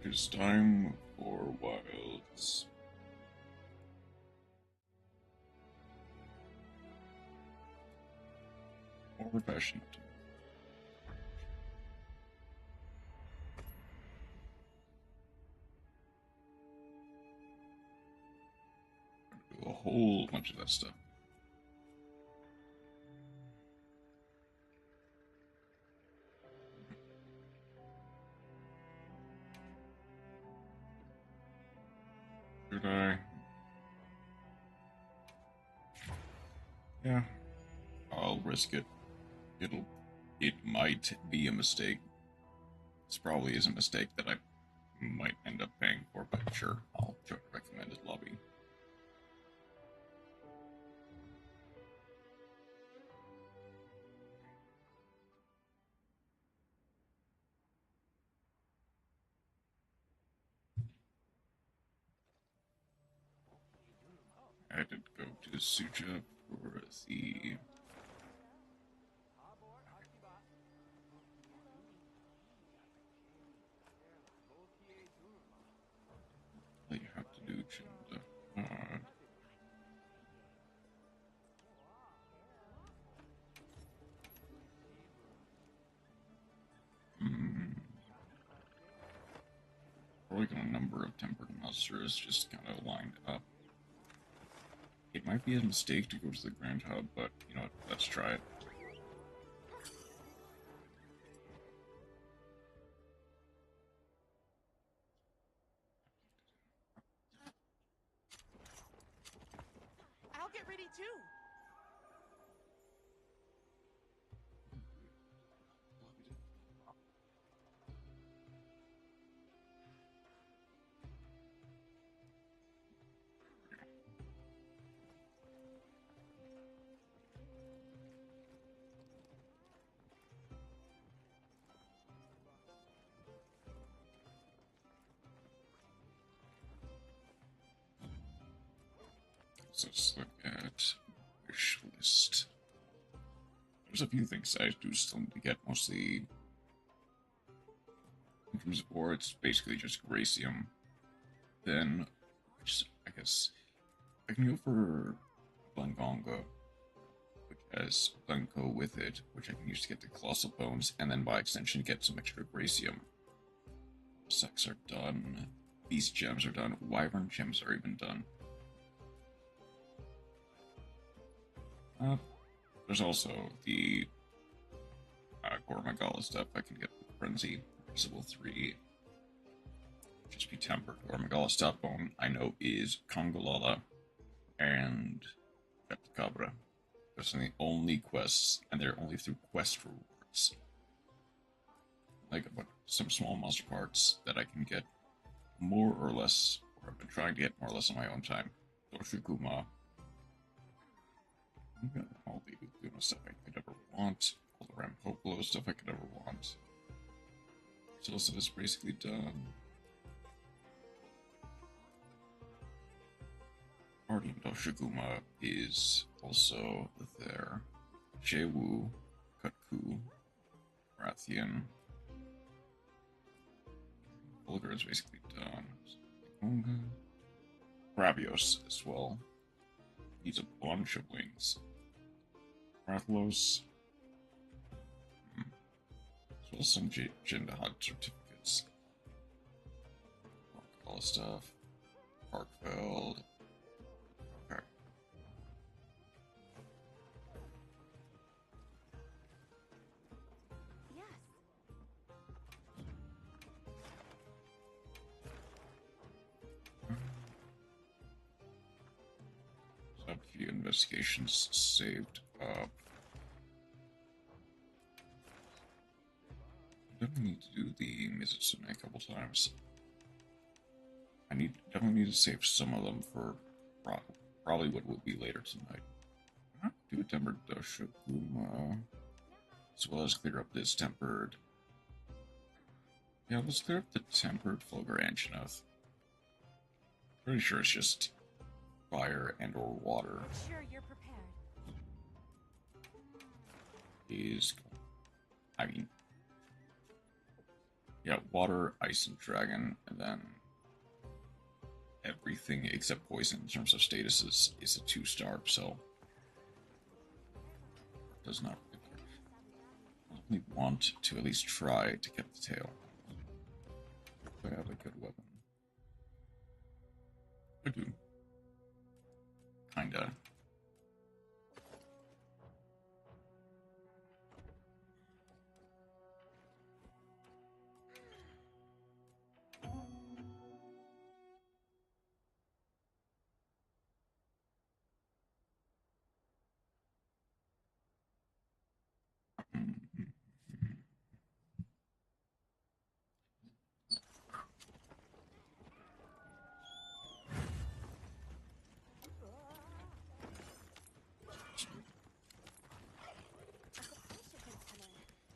It's time for Wilds. More passionate. Do a whole bunch of that stuff. Should I? Yeah, I'll risk it. It might be a mistake. This probably is a mistake that I might end up paying for, but sure, I'll join the recommended lobby. I did go to Suja for the... All you have to do, Chinda. Probably got a number of tempered monsters just kind of lined up. It might be a mistake to go to the Grand Hub, but you know what, let's try it. I'll get ready too. So let's look at wish list. There's a few things I do still need to get, mostly in terms of ore, it's basically just Gracium. Then, which I guess I can go for Blangonga, which has Blanco with it, which I can use to get the Colossal Bones, and then by extension get some extra Gracium. Sex are done. Beast gems are done. Wyvern gems are even done. There's also the Gormagala stuff I can get with Frenzy, Visible 3, just be tempered. Gormagala Stout Bone I know is Kongolala and Cabra. Those are the only quests, and they're only through quest rewards. Like some small monster parts that I can get more or less, or I've been trying to get more or less on my own time. Doshukuma. All the Luna stuff I could ever want. All the Rampopolo stuff I could ever want. Silsa is basically done. Guardian Doshiguma is also there. Jewu, Kutku, Rathian. Bulgar is basically done. Bravios as well. Needs a bunch of wings. Rathlos. As well as some Jindahad certificates. All this stuff. Parkfeld. Okay. Yes. So a few investigations saved up. I definitely need to do the Mizutsune a couple times. I definitely need to save some of them for probably what will be later tonight. Do a tempered Doshokuma, as well as clear up this tempered. Yeah, let's clear up the tempered Flogar Anchinoth. Pretty sure it's just fire and or water. Sure, you're prepared. I mean, Yeah, water, ice, and dragon, and then everything except poison in terms of status is a 2-star, so does not really want to at least try to get the tail. Do I have a good weapon? I do. Kinda.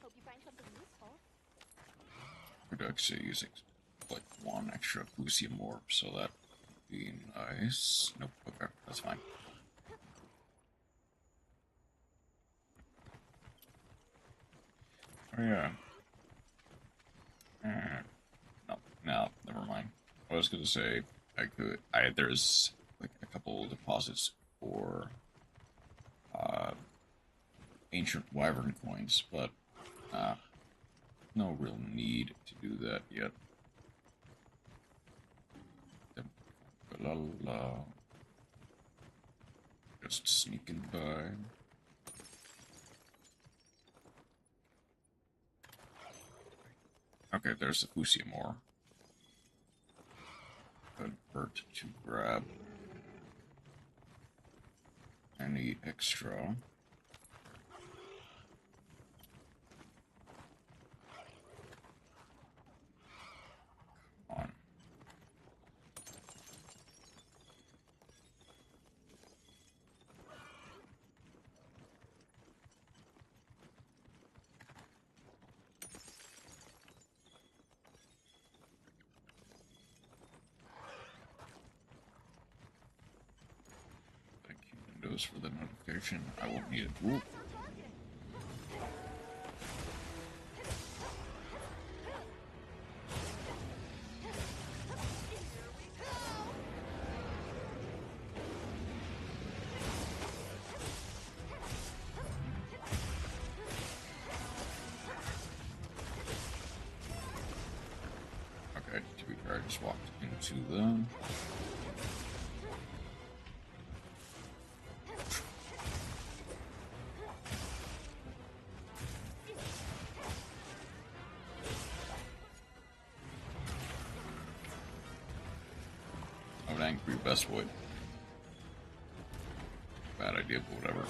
Hope you find something useful. Could actually use like 1 extra Fusium Orb, so that would be nice. Nope, okay, that's fine. Oh yeah. No, never mind. I was gonna say there's like a couple deposits for ancient wyvern coins, but no real need to do that yet. La la. Just sneaking by. Okay, there's the Fusium ore. Good bird to grab. Any extra? Come on. Thank you, Windows, for the notification. I won't need it. Ooh. Okay, to be fair, I just walked into them. I would angry best would. Bad idea, but whatever.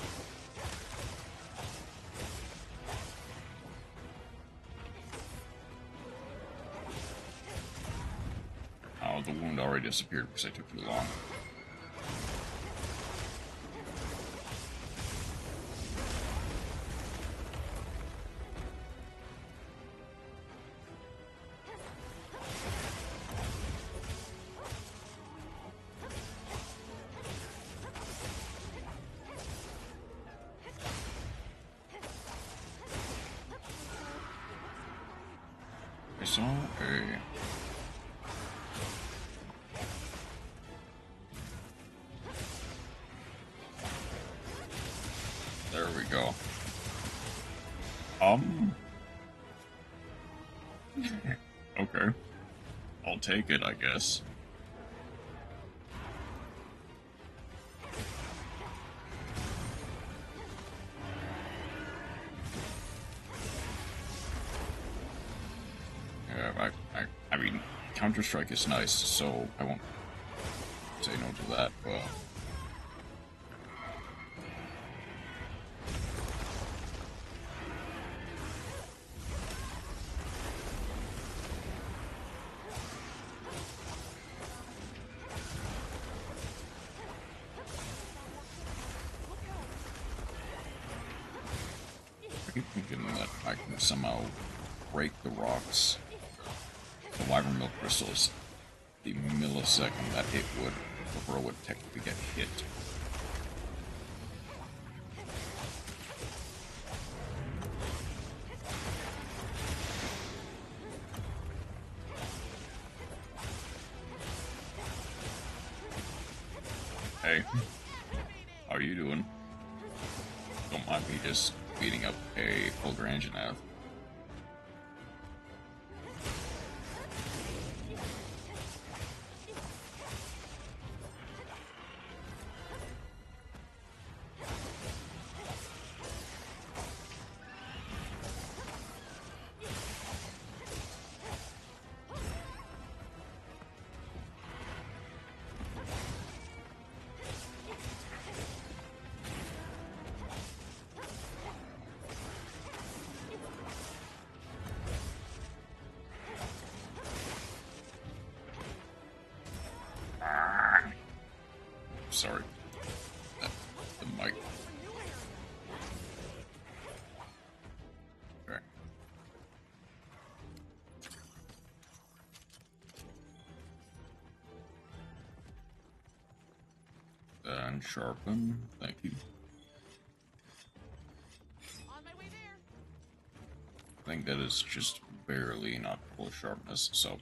Oh, the wound already disappeared because I took too long. I saw a... There we go. Okay. I'll take it, I guess. Yeah, I mean, Counter-Strike is nice, so I won't say no to that, but... I keep thinking that I can somehow break the rocks, the wyvern milk crystals, the millisecond that it would, before it would technically get hit. Hey, how are you doing? Don't mind me just beating up a full Grange and a half. Sorry. The mic. Okay. And sharpen. Thank you. On my way there. I think that is just barely not full sharpness, so.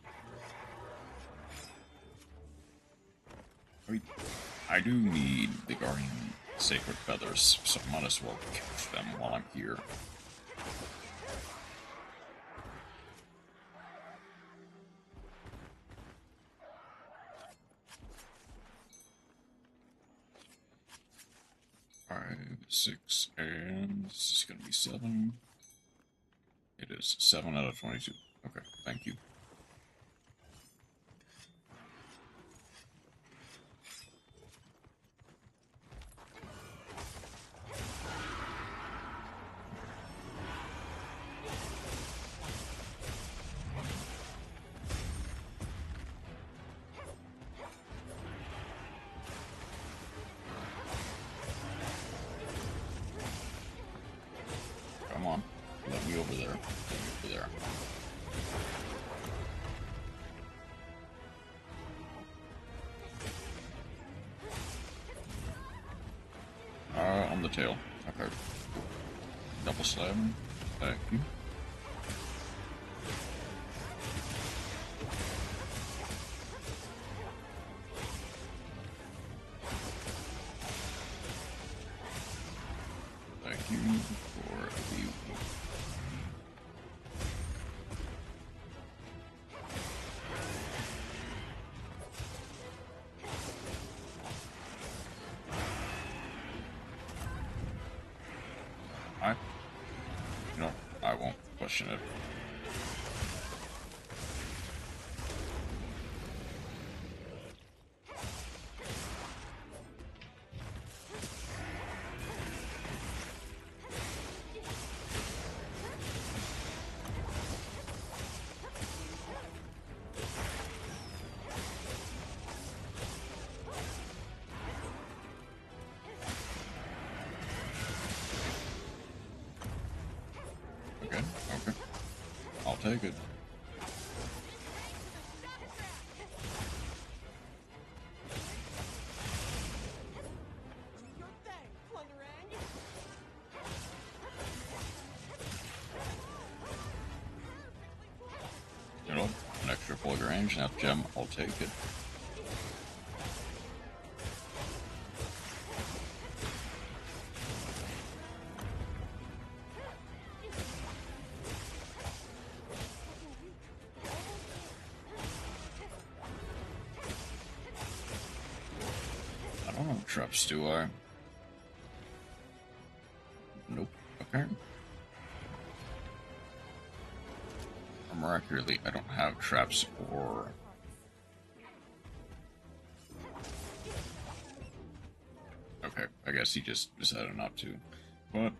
I mean, I do need the Guardian Sacred Feathers, so I might as well catch them while I'm here. Five, 6, and this is going to be 7. It is 7 out of 22. Okay, thank you. Come on, let me over there. Let me over there. On the tail. Okay. Double stab. Thank you. Thank you for the... No, I won't question it. Okay, okay. I'll take it. Your thing, Flunderang. You know, an extra full range, now gem, I'll take it. I don't have traps, do I? Nope. Okay. More accurately, I don't have traps or... Okay, I guess he just decided not to. But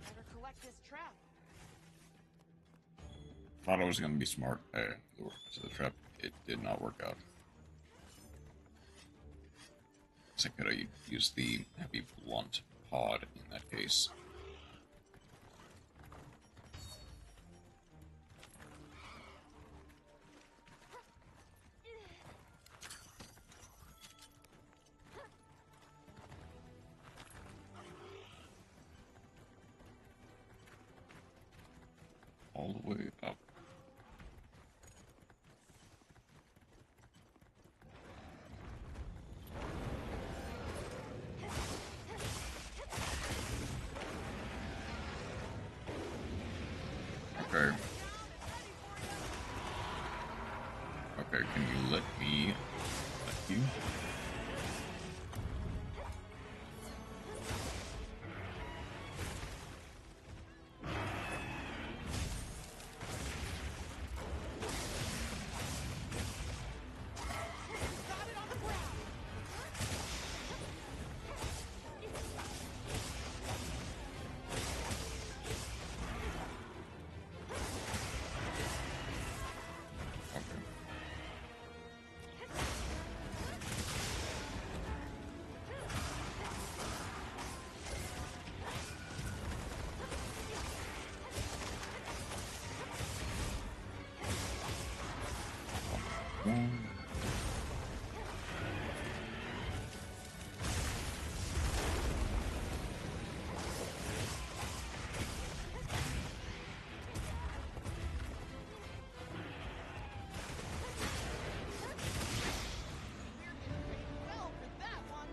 Better collect this trap. thought I was gonna be smart. Lure to the trap. It did not work out. So I could have used the heavy blunt pod in that case. All the way up. Okay. Okay, can you let me... Thank you. Well, for that one.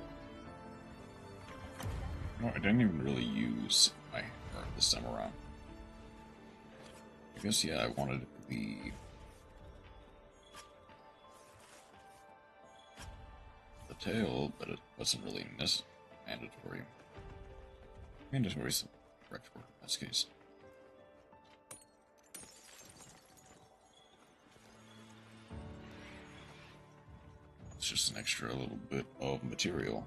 No, I didn't even really use my hammer this time around. I guess, yeah, I wanted the tail, but it wasn't really mandatory. Mandatory is the correct word in this case. It's just an extra little bit of material.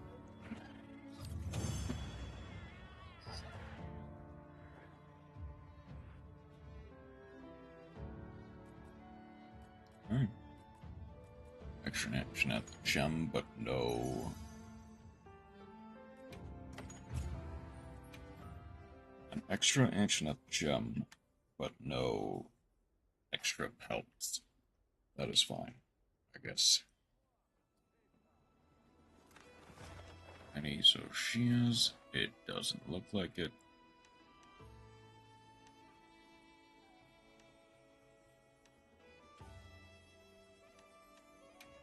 Alright. Extra action at the gem, but no. An extra action at the gem, but no extra pelts. That is fine, I guess. Any so she is. It doesn't look like it.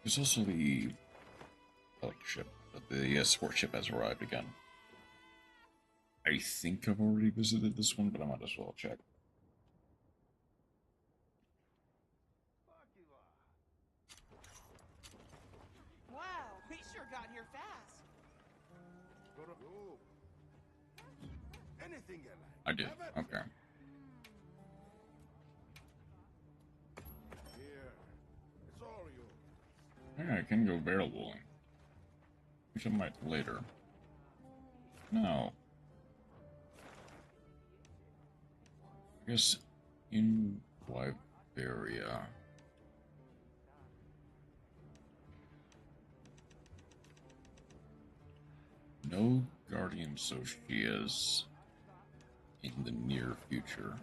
There's also the ship. The escort ship has arrived again. I think I've already visited this one, but I might as well check. Wow, we sure got here fast. Anything you like. I did. Okay. Here, it's all yours. Yeah, I can go barrel rolling. Which I might later. No. I guess in Liberia. No Guardian Socias in the near future.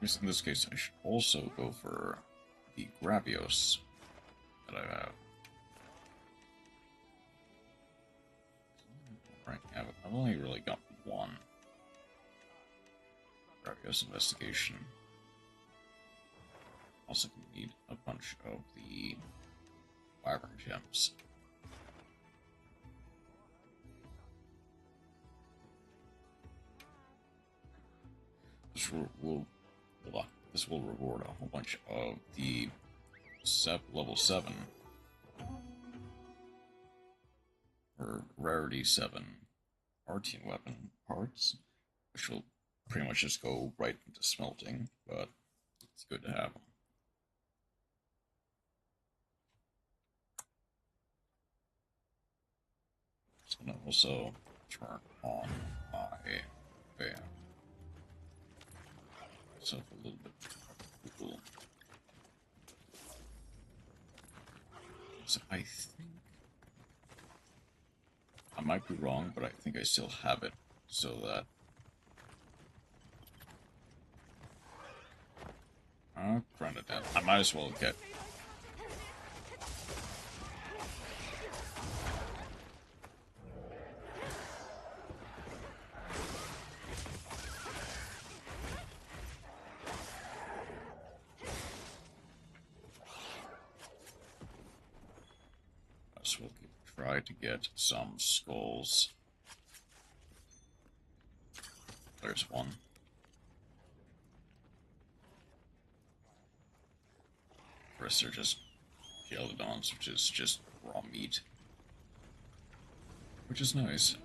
In this case, I should also go for the Gravios that I have. Right, I've only really got one. Gravios investigation. Also need a bunch of the Wyvern gems. This will reward a whole bunch of the level 7 or rarity 7 Artian weapon parts, which will pretty much just go right into smelting, but it's good to have them. So now also turn on my fan. Myself a little bit cool. So I think I might be wrong, but I think I still have it so that granted that I might as well get So we'll try to get some skulls. There's one. The rest are just Geldons, which is just raw meat. Which is nice.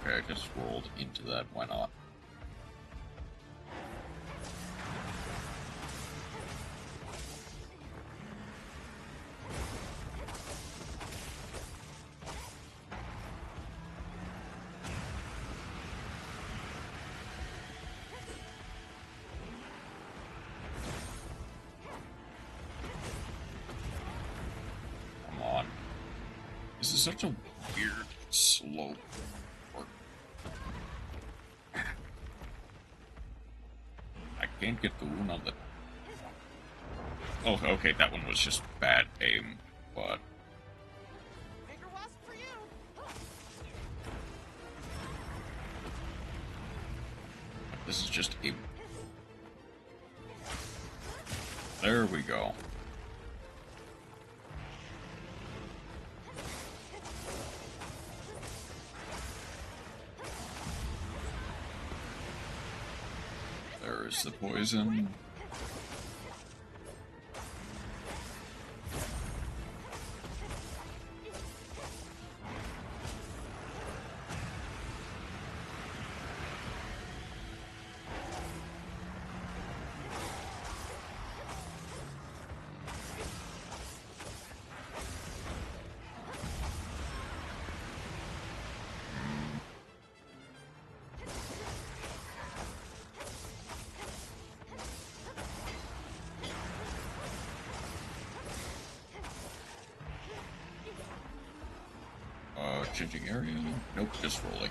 Okay, I just rolled into that, why not? Come on. This is such a weird slope. Can't get the wound on the... Oh, okay, that one was just bad aim, but... Finger wasp for you. This is just a... There we go. There's the poison. Changing area? Nope, just rolling.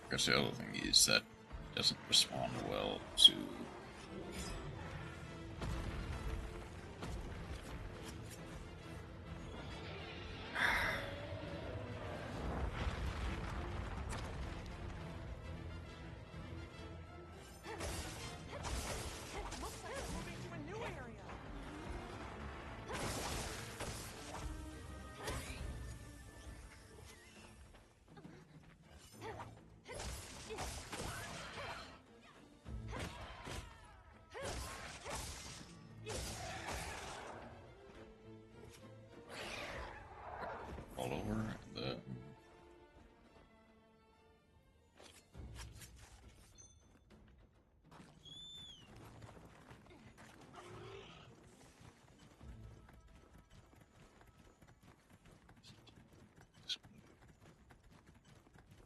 I guess the other thing is that it doesn't respond well to... all over the...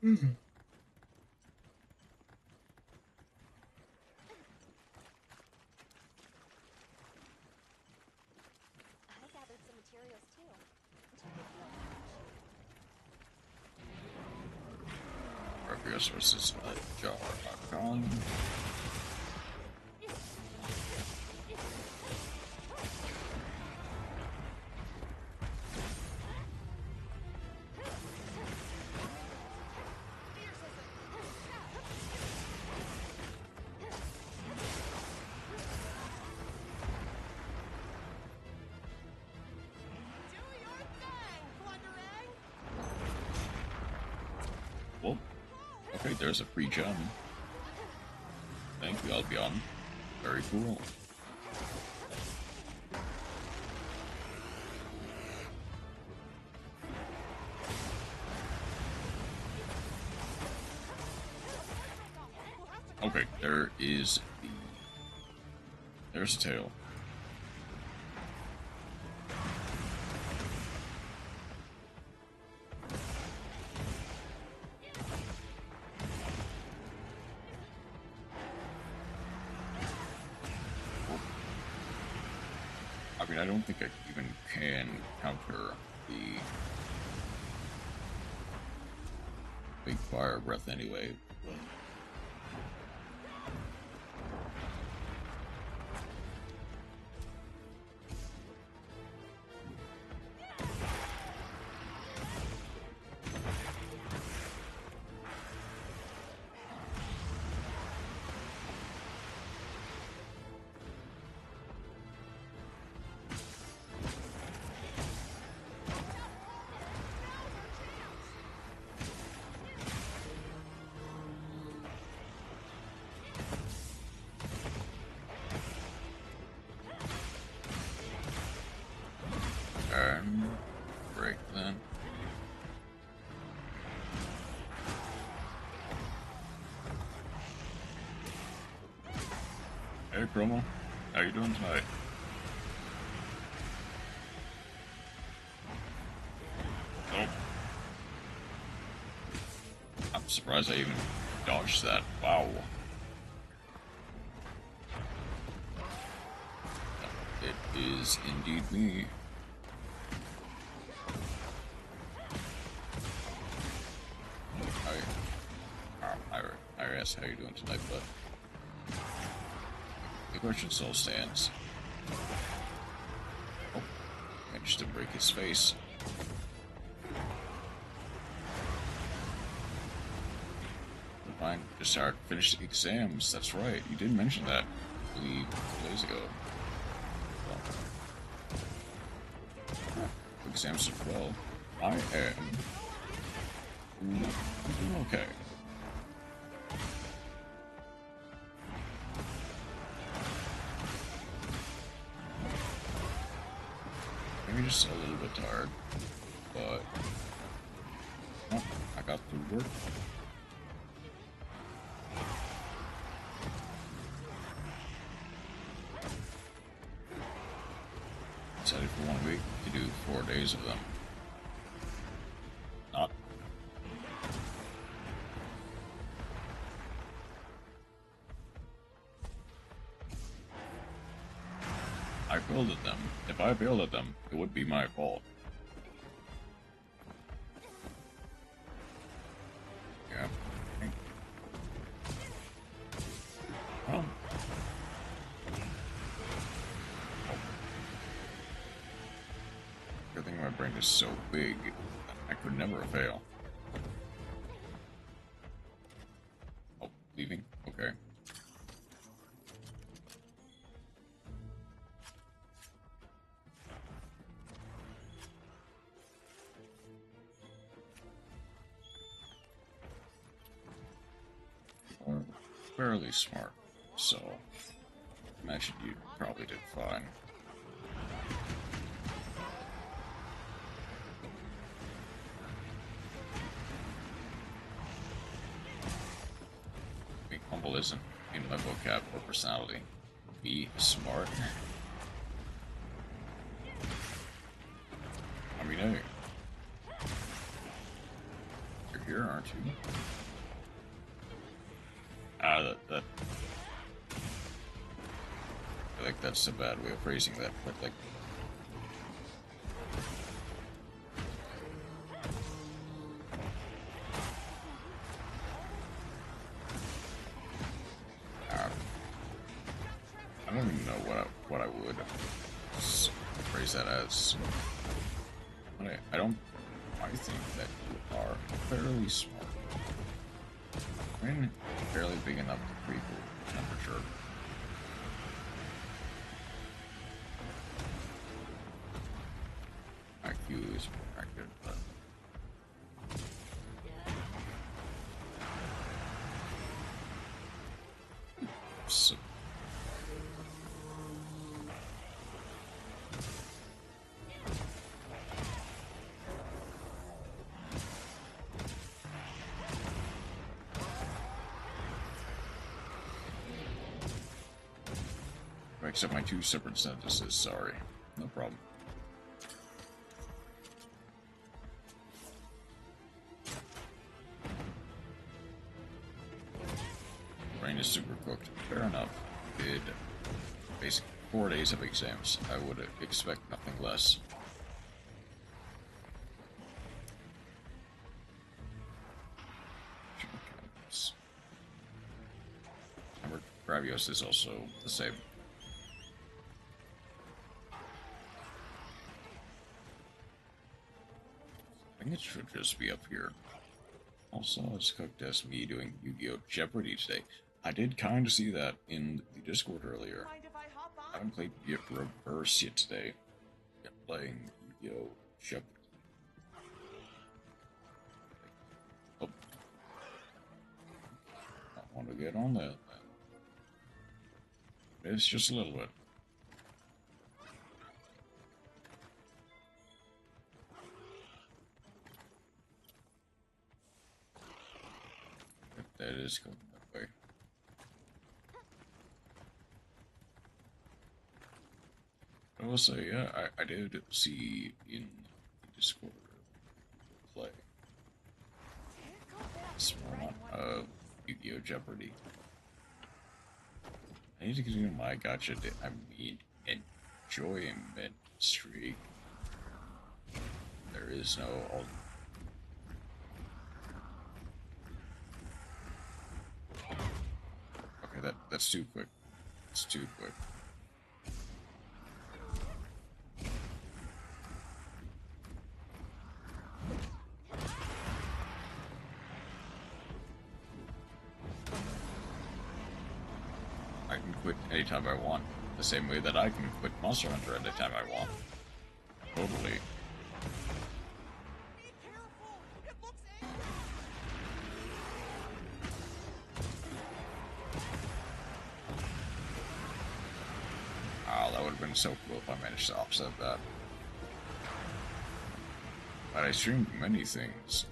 Mm-hmm. I gathered some materials too. Resources at jar.com. there's a free gem. Thank you, Albion. Very cool. Okay, there's a tail. I mean, I don't think I even can counter the big fire breath anyway. Break then. Hey, Promo. How you doing tonight? Nope. I'm surprised I even dodged that. Wow. It is indeed me. How you doing tonight, bud? The question still stands. Oh, managed to break his face. Fine, just finished the exams. That's right. You did mention that, I believe, 2 days ago. Well, exams are well. I am doing okay. Maybe just a little bit tired, but oh, I got through work. Decided for 1 week to do 4 days of them. Not. I failed at them. If I failed at them, it would be my fault. Yeah. Well. Good thing my brain is so big, I could never fail. Oh, leaving? Okay. Fairly smart, so imagine you probably did fine. Being humble isn't in my vocab or personality. Be smart. I mean, hey, you're here, aren't you? That I feel like that's a bad way of phrasing that, but like I don't even know what I would phrase that as. But I think that you are fairly smart. I mean, fairly big enough to prequel temperature. IQ is protected, but So except my 2 separate sentences, sorry. No problem. Brain is super cooked. Fair enough. Did basically 4 days of exams. I would expect nothing less. Remember, Gravios is also the same. I think it should just be up here. Also, it's cooked as me doing Yu-Gi-Oh! Jeopardy today. I did kind of see that in the Discord earlier. Mind if I hop I on? haven't played Reverse yet today. I'm playing Yu-Gi-Oh! Jeopardy. Oh. I want to get on that. It's just a little bit. That is going that way. I will say, yeah, I did see in the Discord play this one Yu-Gi-Oh! Jeopardy. I need to continue my gotcha. I mean, enjoyment streak. There is no. Okay, that's too quick. It's too quick. I can quit anytime I want, the same way that I can quit Monster Hunter anytime I want. Totally. Be careful! It looks angry! Oh, that would have been so cool if I managed to offset that. But I streamed many things.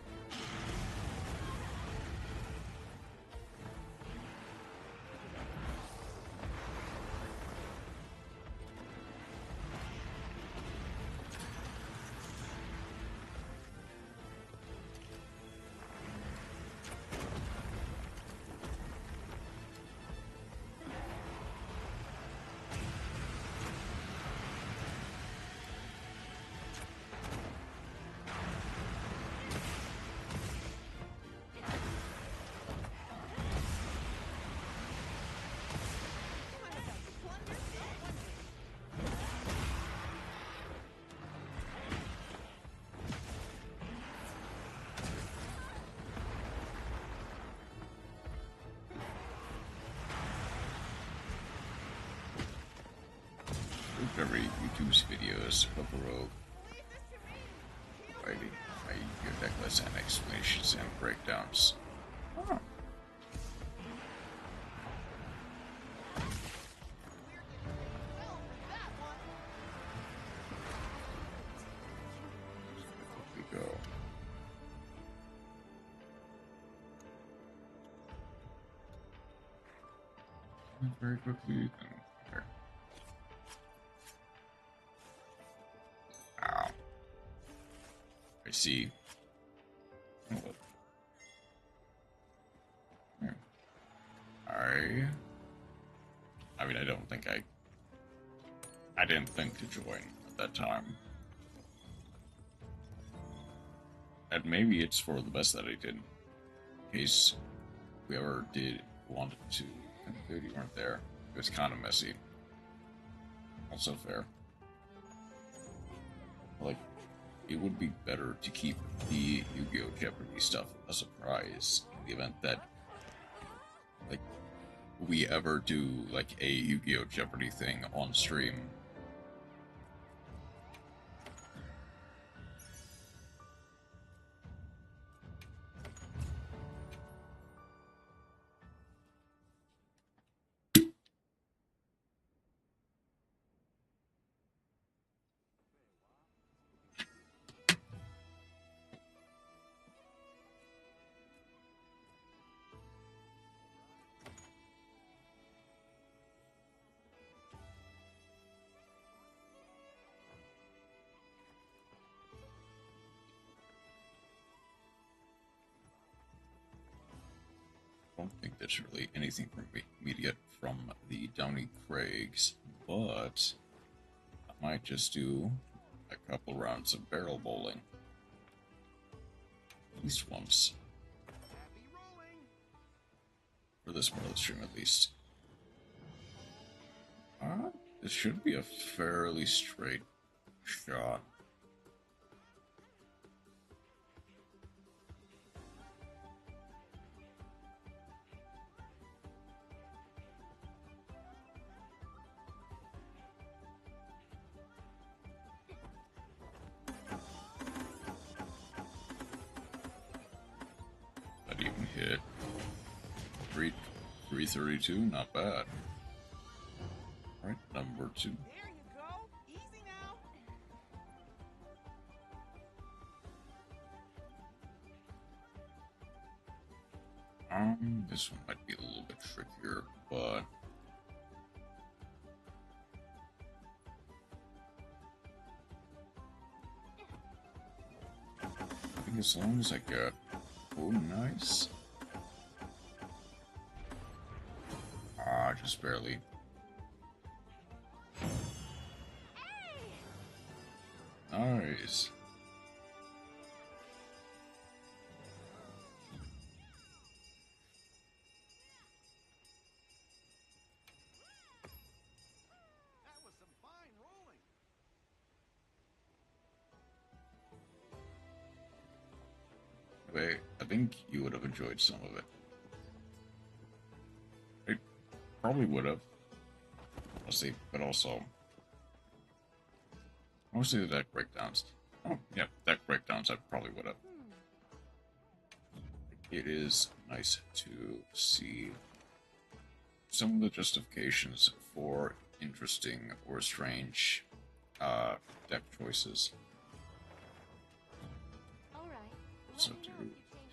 Every YouTube's videos of a rogue writing your necklace and explanations and breakdowns. Oh. Here we go. Very quickly. There. Ow. I see. Oh, what? Here. I mean, I don't think I didn't think to join at that time. And maybe it's for the best that I did. In case we ever did want to conclude you weren't there. It was kind of messy. Also fair. Like, it would be better to keep the Yu-Gi-Oh! Jeopardy stuff a surprise in the event that, like, we ever do, like, a Yu-Gi-Oh! Jeopardy thing on stream. don't think there's really anything from immediate from the Downey Craigs, but I might just do a couple rounds of barrel bowling. At least once. Happy rolling. For this part of the stream, at least. This should be a fairly straight shot. That even hit. 332, not bad. Right, number 2. There you go. Easy now. This one might be a little bit trickier, but I think as long as I get, oh, nice. Just barely. Nice. That was some fine rolling. Wait, I think you would have enjoyed some of it. I probably would have. Let's see, but also mostly the deck breakdowns. Oh, yeah, deck breakdowns I probably would have. It is nice to see some of the justifications for interesting or strange deck choices. Alright. So Let me know do. if you change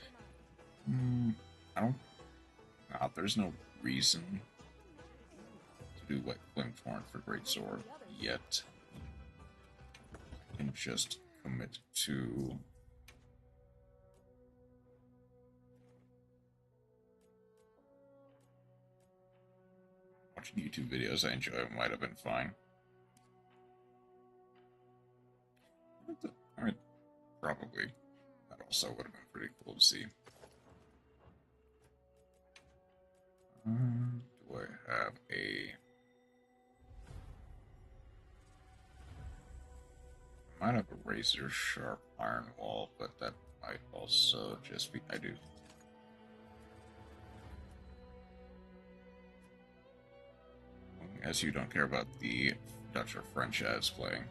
your mind. I don't. There's no reason to do like Flametorn for Greatsword yet. And just commit to watching YouTube videos I enjoy. Might have been fine. I mean, probably. That also would have been pretty cool to see. Do I have a... I might have a razor sharp iron wall, but that might also just be... I do. As you don't care about the Dutch or French ads playing.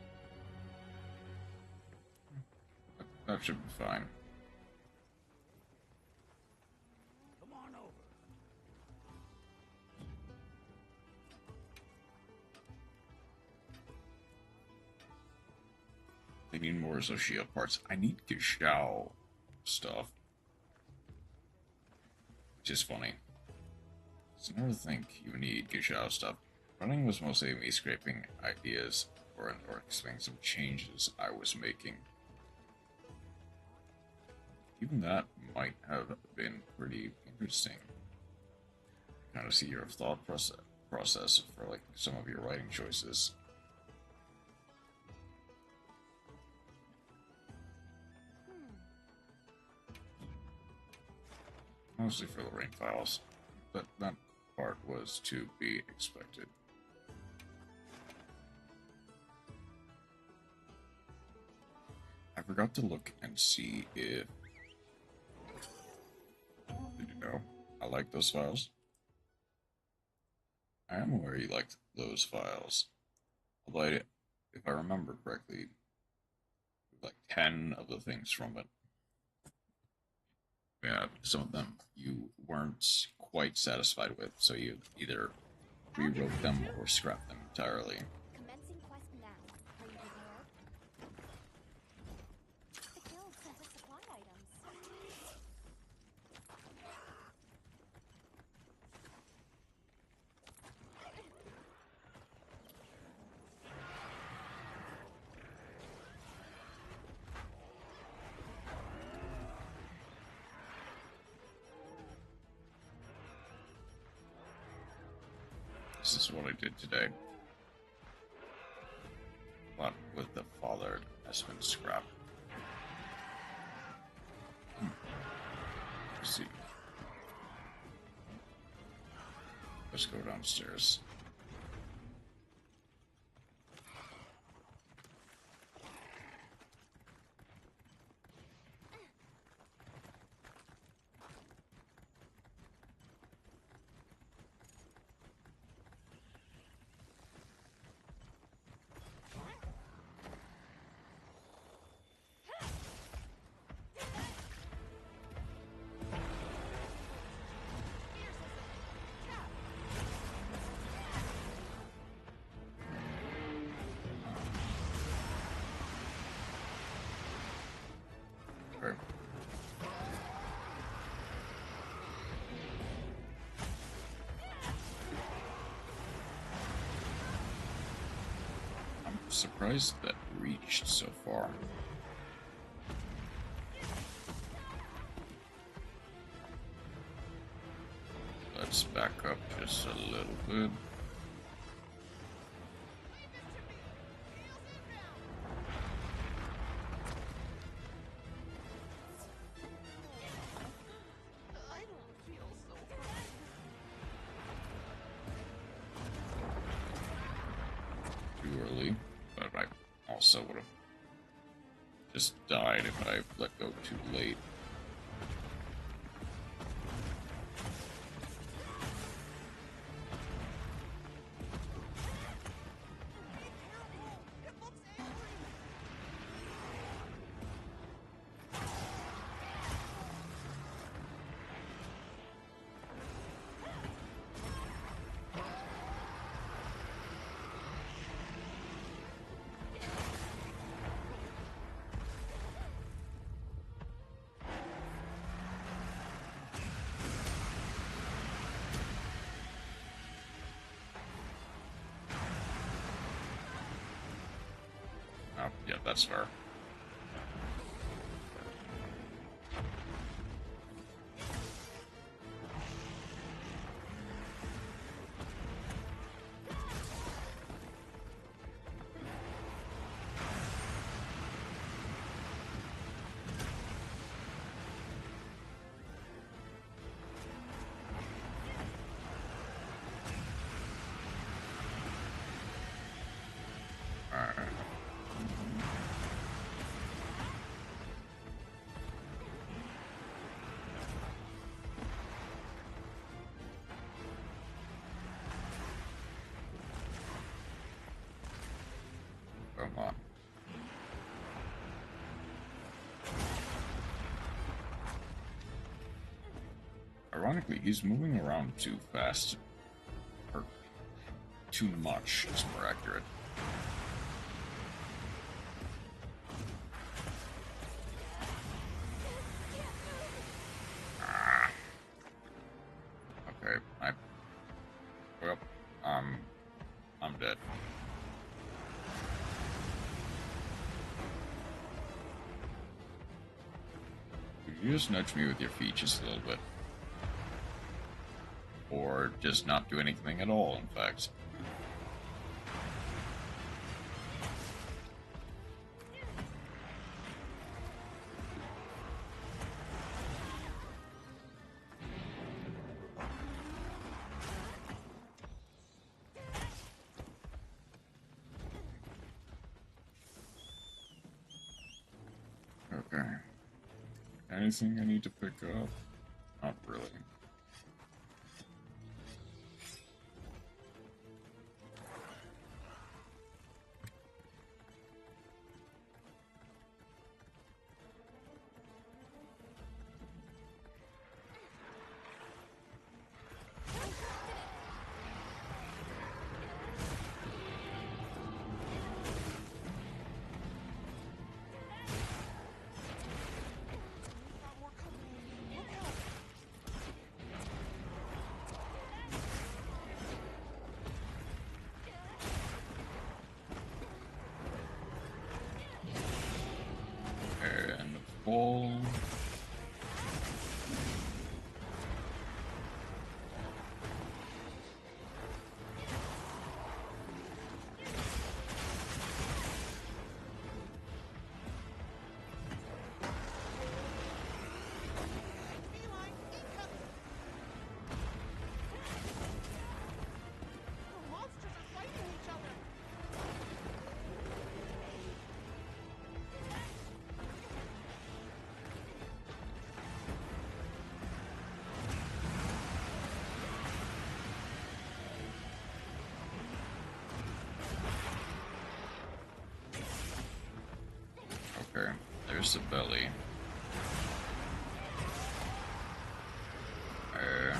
That should be fine. Come on over. They need more Zoshia parts. I need Gishao stuff. Which is funny. So I never think you need Gishao stuff. Running was mostly me scraping ideas or explaining some changes I was making. Even that might have been pretty interesting. Kind of see your thought process for like some of your writing choices. Mostly for the rain files, but that part was to be expected. I forgot to look and see if... Did you know I like those files? I am aware you liked those files. Although, if I remember correctly, like 10 of the things from it. Yeah, some of them you weren't quite satisfied with, so you either rewrote them or scrapped them entirely. Commencing quest now. Are you prepared? The guild sent us supply items. This is what I did today. But with the father has been scrapped. Let's see. Let's go downstairs. I'm surprised that reached so far. Let's back up just a little bit. I don't feel so good. Too early, but I also would have just died if I let go too late. It looks angry. Oh, yeah, that's fair. Alright. Come on. Ironically, he's moving around too fast. Or too much is more accurate. Ah. Okay, well, I'm dead. Could you just nudge me with your feet just a little bit? Or just not do anything at all, in fact. Okay. Anything I need to pick up? Not really. Got more company. Look out. There's the belly. Okay.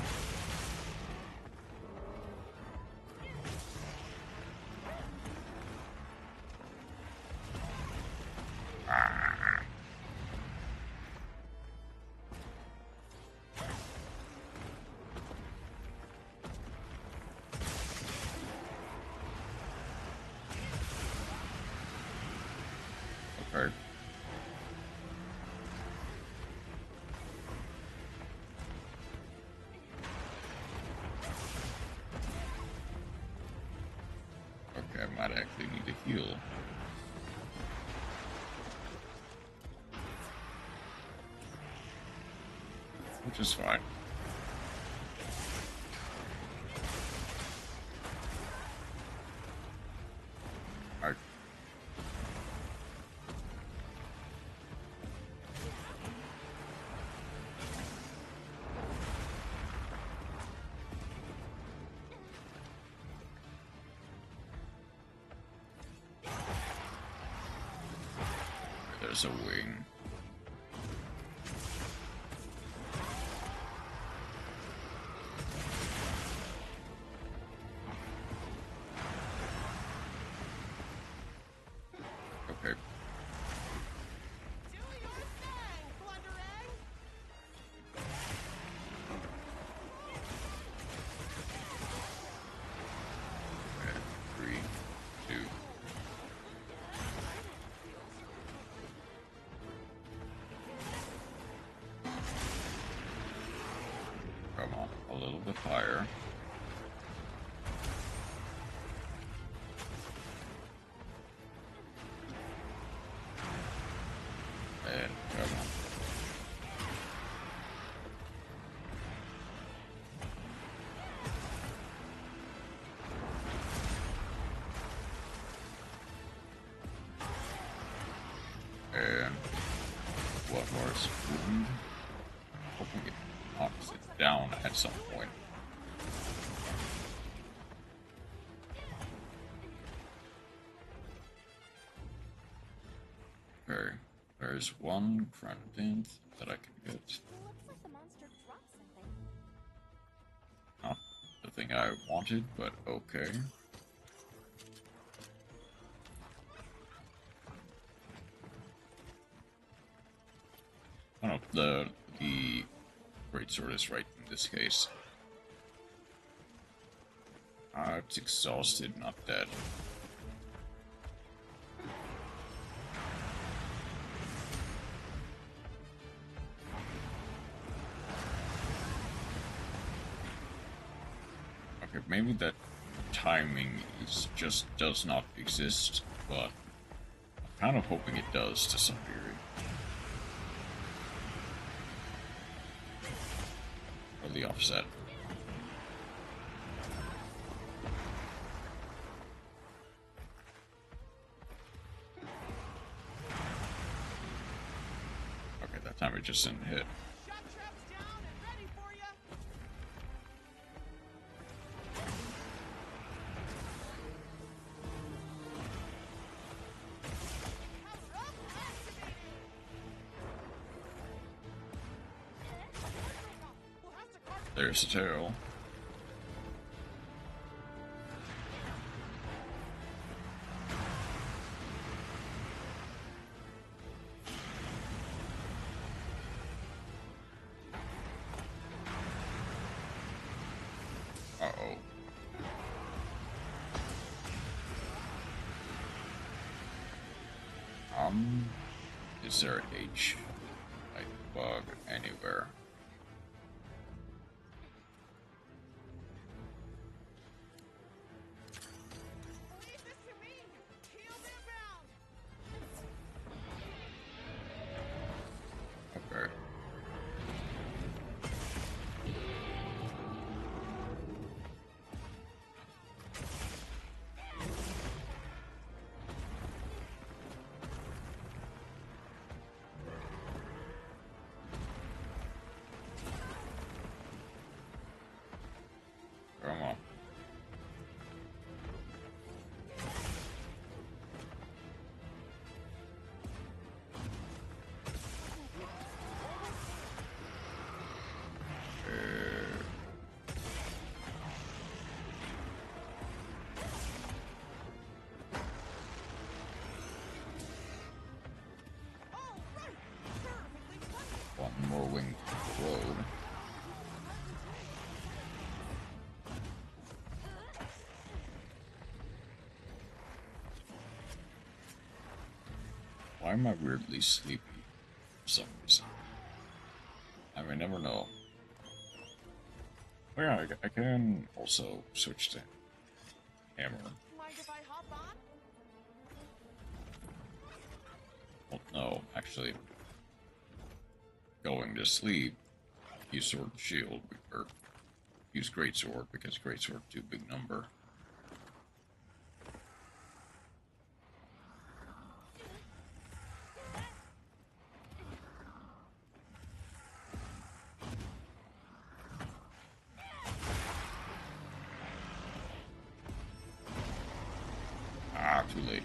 Okay, I might actually need to heal. Which is fine. Alright. There's a wing. Okay. Do your thing, Blunderang! Okay. 3, 2. Come on, a little bit higher. And come on. And what was wound? Hoping it knocks it down at some point. Okay, there's one grenade that I can get. Looks like the monster dropped something. Not the thing I wanted, but okay. I don't know, the great sword is right in this case. It's exhausted, not dead. Okay, maybe that timing is just does not exist, but I'm kind of hoping it does to some degree. Or the offset. Okay, that time it just didn't hit. Shot traps down and ready for ya! Power up, activated! We'll have to carve There's the tail. Uh-oh. Is there an H like bug anywhere? Leave this to me! Healed inbound! Okay. Why am I weirdly sleepy for some reason? I may never know. Oh yeah, I can also switch to Hammer. Mind if I hop on? Well, no, actually, going to sleep, use Sword and Shield, or use Greatsword, because Greatsword do big number. Ah, too late.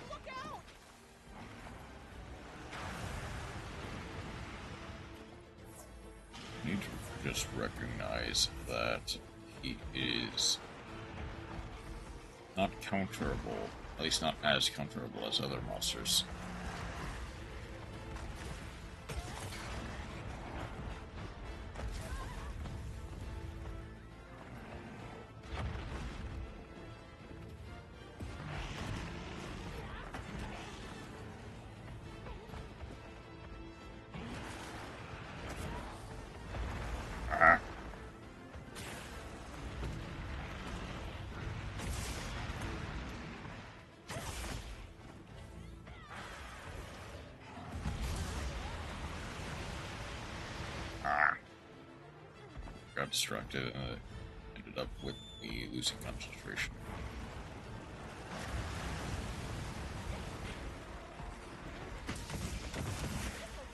Look out! Need to just recognize that he is not counterable, at least not as counterable as other monsters. Ah. Ah. Got distracted and ended up with me losing concentration.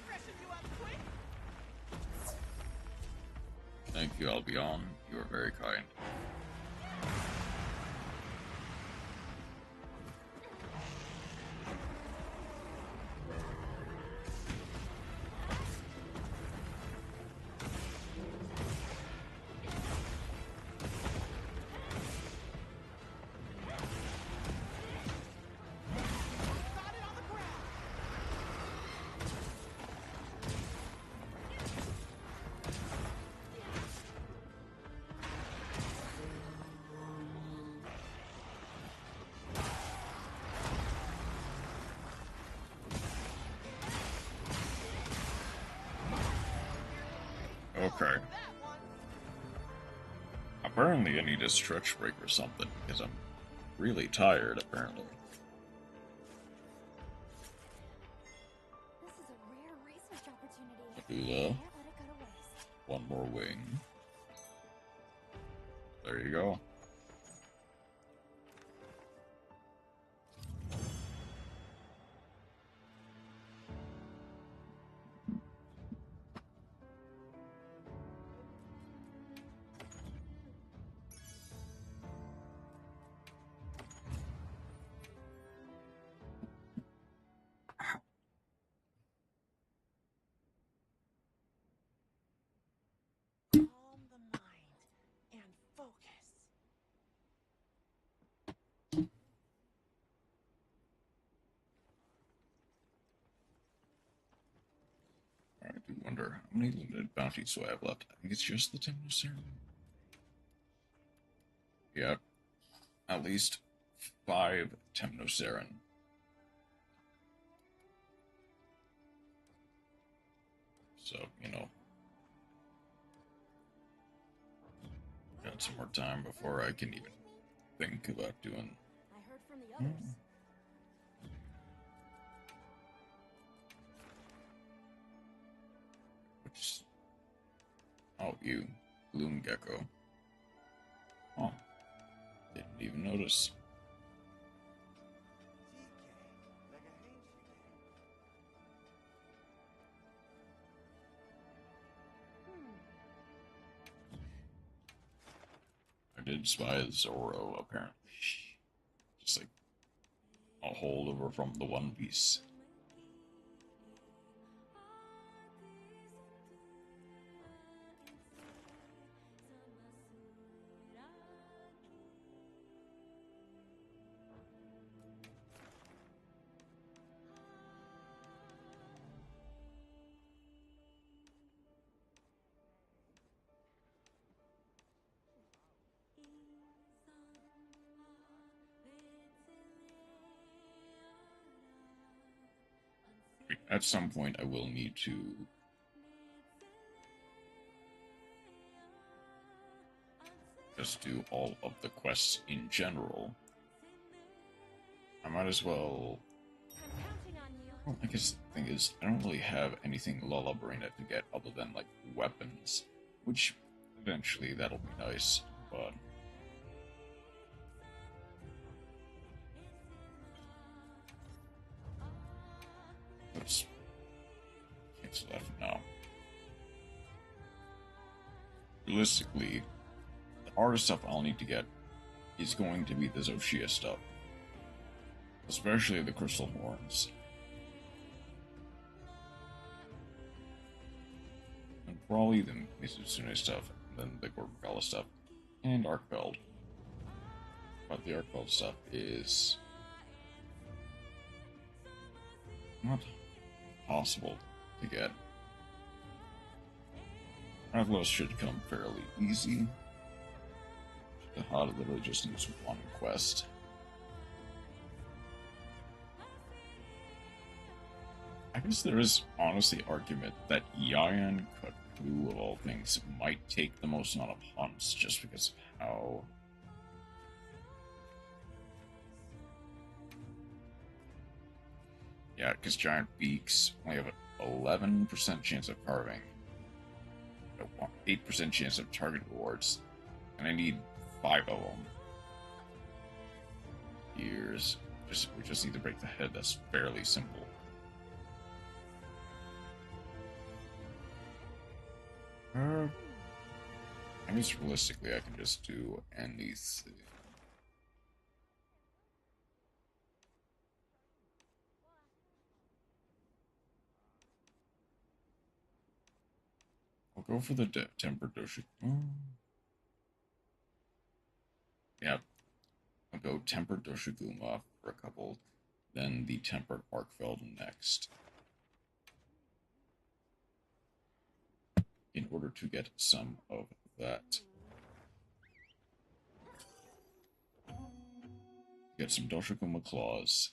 Freshen you up quick! Thank you, Albion. You are very kind. Got it on the ground! Okay. That one! Apparently I need a stretch break or something, because I'm really tired, apparently. This is a rare research opportunity. Medulla. Can't let it go to waste. One more wing. There you go. Calm the mind and focus. I do wonder how many limited bounties do I have left? I think it's just the Temnoceran. Yep. At least 5 Temnoceran. So, you know. Got some more time before I can even think about doing. I heard from the others. Which. Oh, you. Gloom Gecko. Oh. Didn't even notice. I did spy Zoro, apparently. Just like a holdover from the One Piece. At some point, I will need to just do all of the quests in general. I might as well. I'm counting on you. Well, I guess the thing is, I don't really have anything Lullabrina to get other than like weapons, which eventually that'll be nice, but. Let's cancel that for now. Realistically, the hardest stuff I'll need to get is going to be the Zoshia stuff. Especially the Crystal Horns. And probably the Mizusune stuff, and then the Gorgala stuff, and Arkfeld. But the Arkfeld stuff is not possible to get. Rathalos should come fairly easy. The Hada literally just needs one quest. I guess there is honestly argument that Yayan Katu, of all things, might take the most amount of hunts just because of how. Yeah, because giant beaks only have an 11% chance of carving, a 8% chance of target rewards, and I need 5 of them. Years. We just need to break the head. That's fairly simple. I guess realistically, I can just do anything. I'll go for the Tempered Doshi. Yeah, I'll go Tempered Doshiguma for a couple, then the Tempered Arkfeld next. In order to get some of that. Get some Doshiguma claws,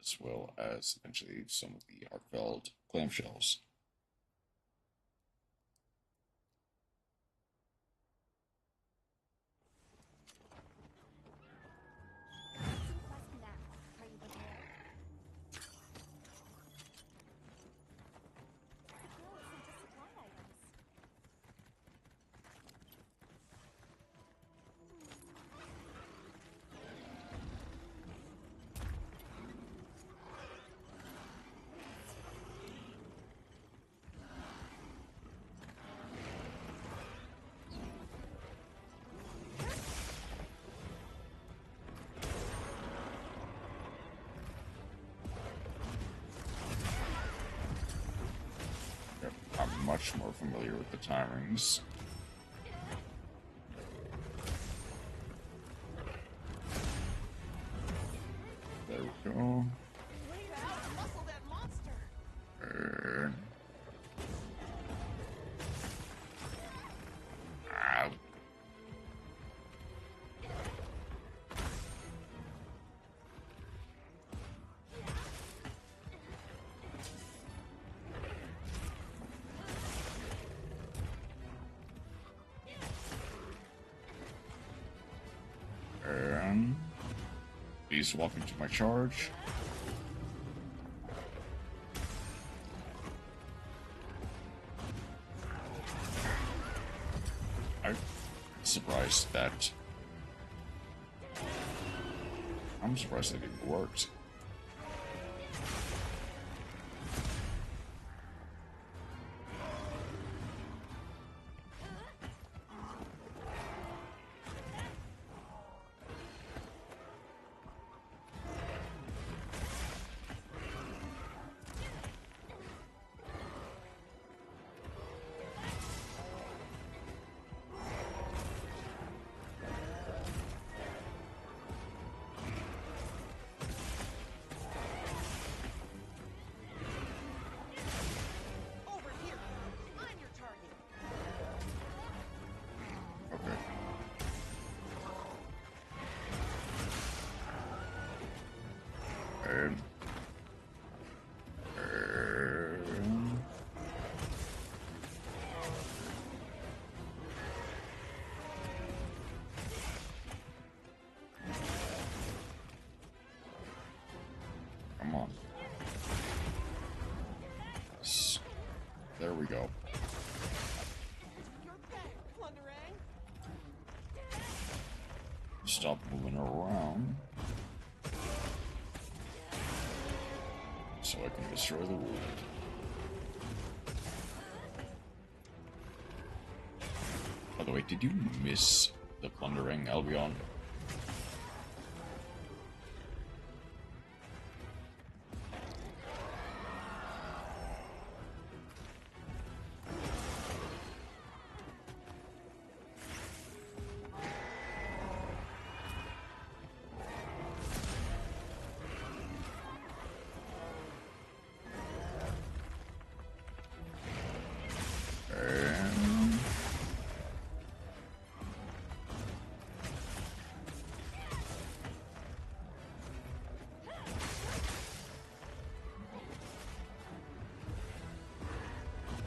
as well as eventually some of the Arkfeld clamshells. I'm much more familiar with the timings. There we go. Muscle that monster. Ow. Please welcome to my charge. I'm surprised that it even worked. Over here. I'm your target. Okay. There we go. You're back, plunderang. Stop moving around. So I can destroy the world. By the way, did you miss the plundering, Albion?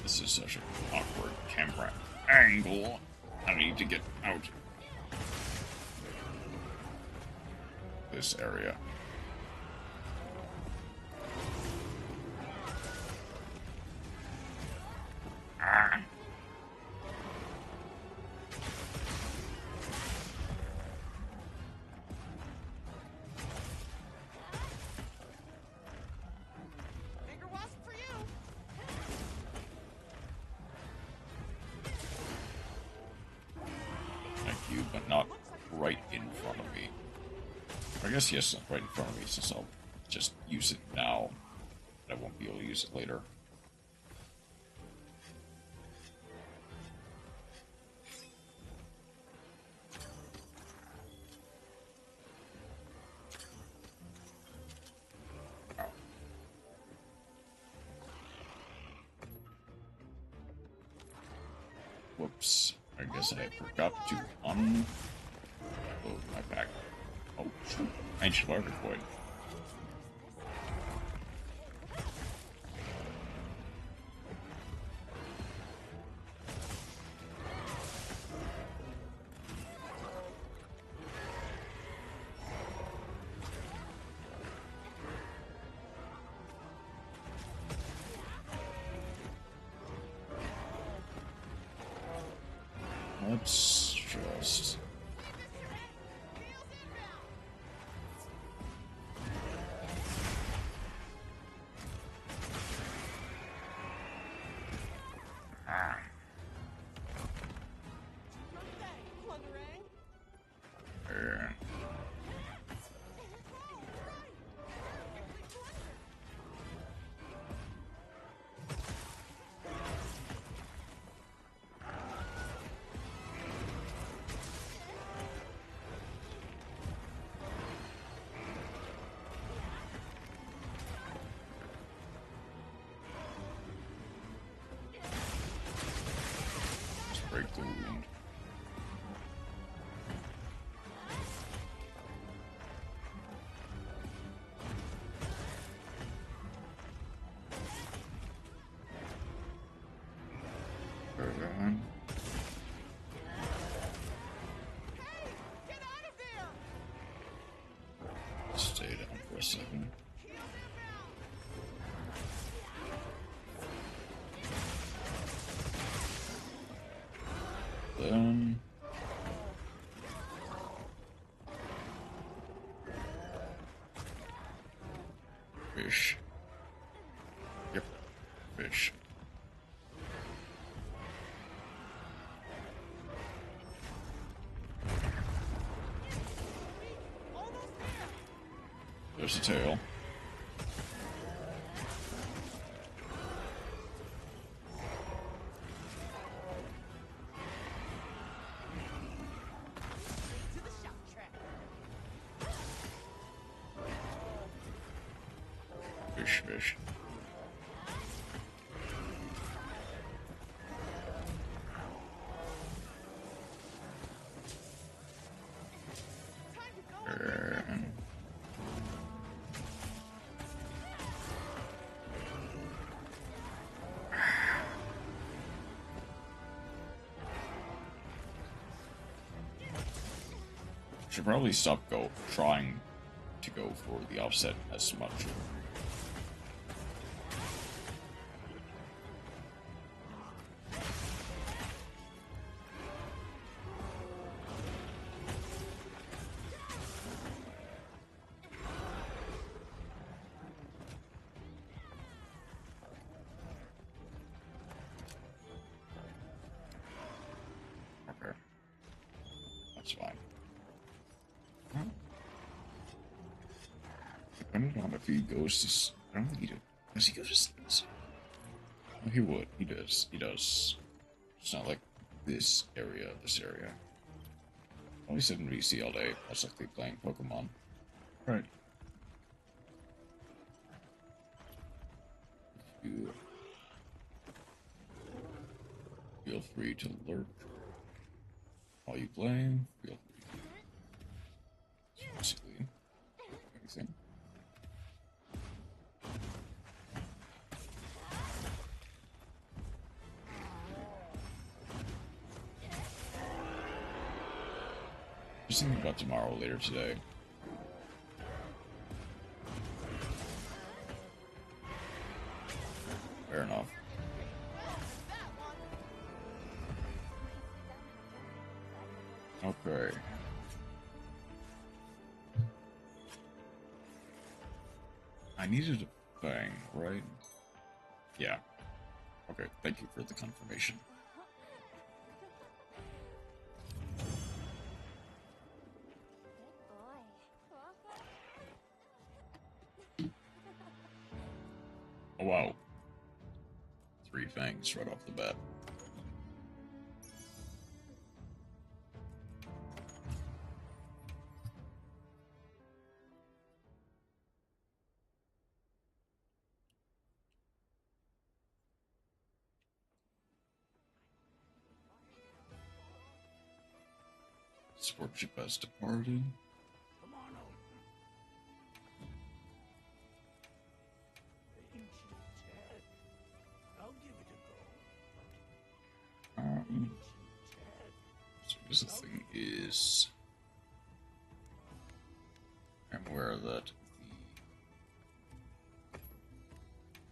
This is such an awkward camera angle. I need to get out this area. Ah. Finger wasp for you. Thank you, but not right in front of me. I guess yes, not right in front of me, since I'll just use it now. I won't be able to use it later. Whoops. I guess I forgot to unload my pack. Oh, shoot. Ancient Larger Void. Let's just... Ah. You're back, plunderang. And just break the wound. And Get out of there. stay down for a second. Heels inbound. Then... Fish. Yep. Fish. Almost there. There's the tail. To the shock track. Fish, fish. Time to go. And... Should probably stop trying to go for the offset as much. It's fine. Huh? Depending on if he goes to... I don't think he does. Does he go to sleep? Oh, he would. He does. He does. It's not like this area, Only sit in VC all day. That's like they playing Pokemon. Right. You feel free to lurk while you play. Feel free to basically anything. Just thinking about tomorrow later today. Fair enough. Okay. I needed a thing, right? Yeah. Okay, thank you for the confirmation. Oh wow. 3 fangs right off the bat. Sport ship has departed. Come on over. Ancient Ted. I'll give it a go. Ancient Ted. So this thing is... I'm aware that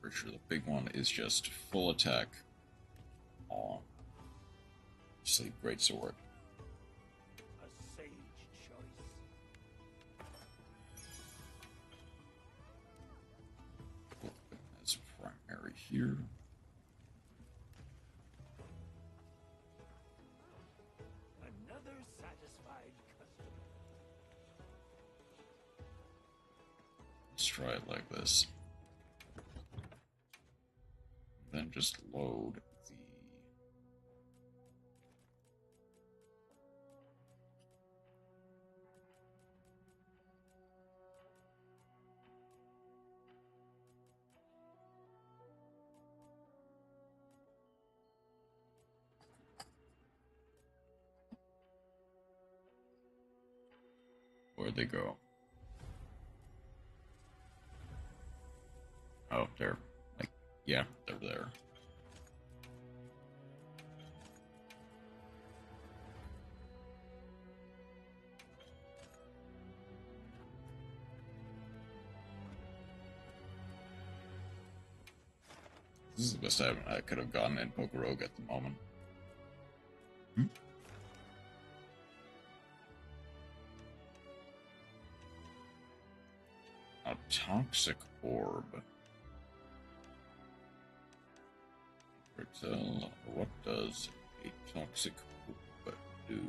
pretty sure the big one is just full attack on Sleep Greatsword. A sage choice. That's primary here. Another satisfied customer. Let's try it like this. Then just load the... Where'd they go? Oh, they're like, yeah, they're there. This is the best I could have gotten in Pokerogue at the moment. A toxic orb. Tell what does a toxic orb do?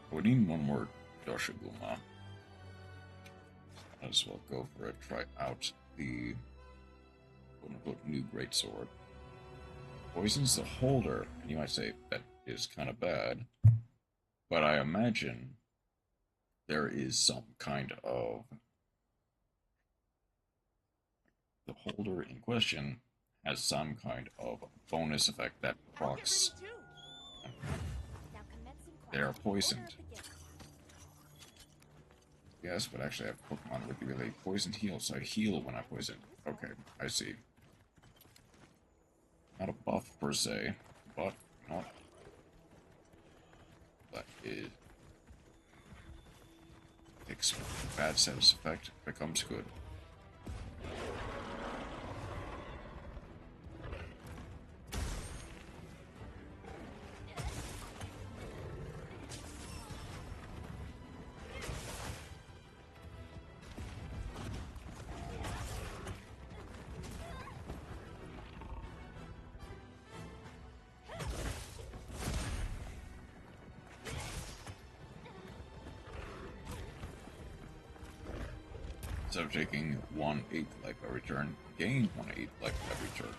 We need one more Doshiguma. Might as well go for it. Try out the quote-unquote new greatsword. Poisons the holder, and you might say that is kind of bad, but I imagine there is some kind of... The holder in question has some kind of bonus effect that procs they are poisoned. Yes, but actually I have Pokemon with really poisoned heal, so I heal when I poison. Okay, I see. Not a buff per se, but not. That is takes bad status effect, becomes good. Instead of taking 1/8 life every turn, gain 1/8 life every turn.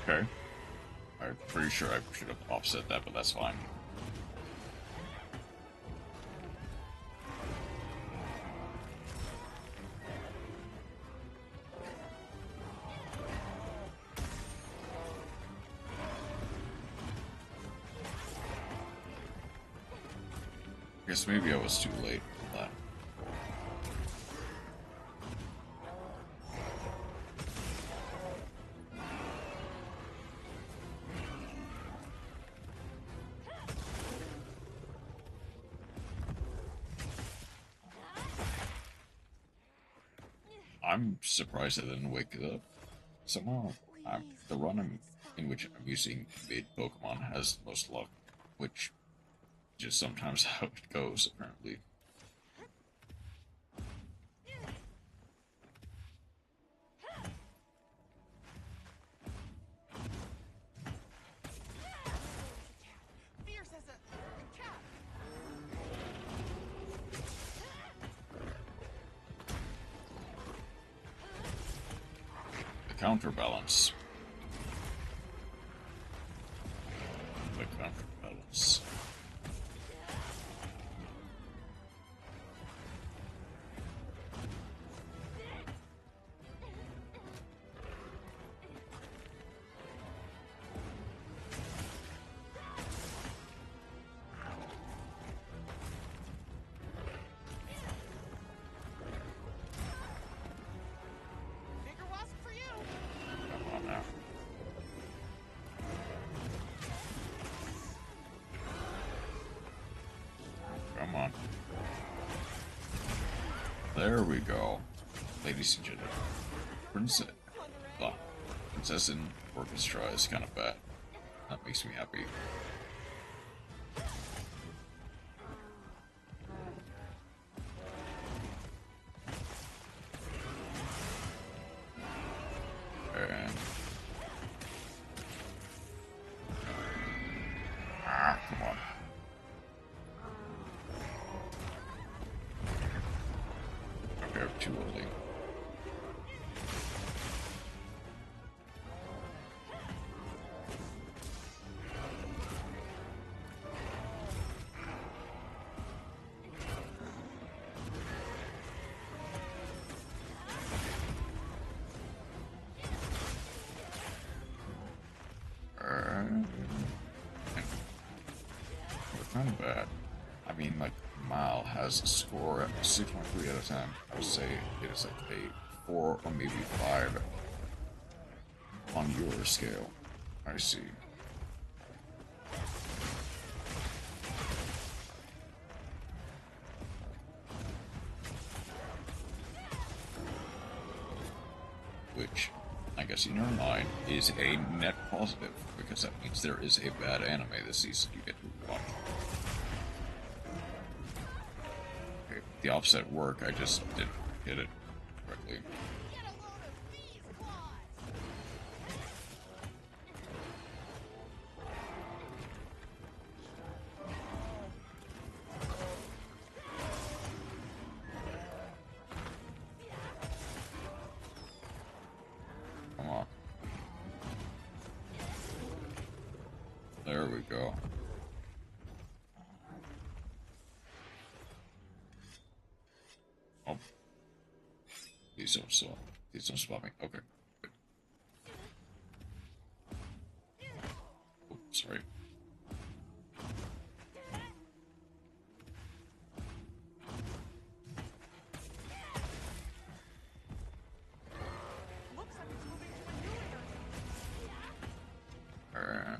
Okay. I'm pretty sure I should have offset that, but that's fine. I guess maybe I was too late for that. I'm surprised I didn't wake it up. Somehow, the run in which I'm using mid Pokemon has the most luck, which is just sometimes how it goes, apparently. Fierce as a cat. The counterbalance. The counterbalance. Bigger wasp for you. Come on now. Come on. There we go. Ladies and gentlemen. Princess in Orchestra is kind of bad. That makes me happy. And... come on. Okay, too early. Kind of bad. I mean, like, Mal has a score at 6.3 out of 10. I would say it is like a 4 or maybe 5 on your scale. I see. Which, I guess in your mind, is a net positive, because that means there is a bad anime this season you get to watch. Okay, the offset work, I just didn't hit it correctly. Get a load of these claws. Come on. There we go. Oh. Please don't spot me. Okay. Good. Sorry. Looks like it's moving to a new area.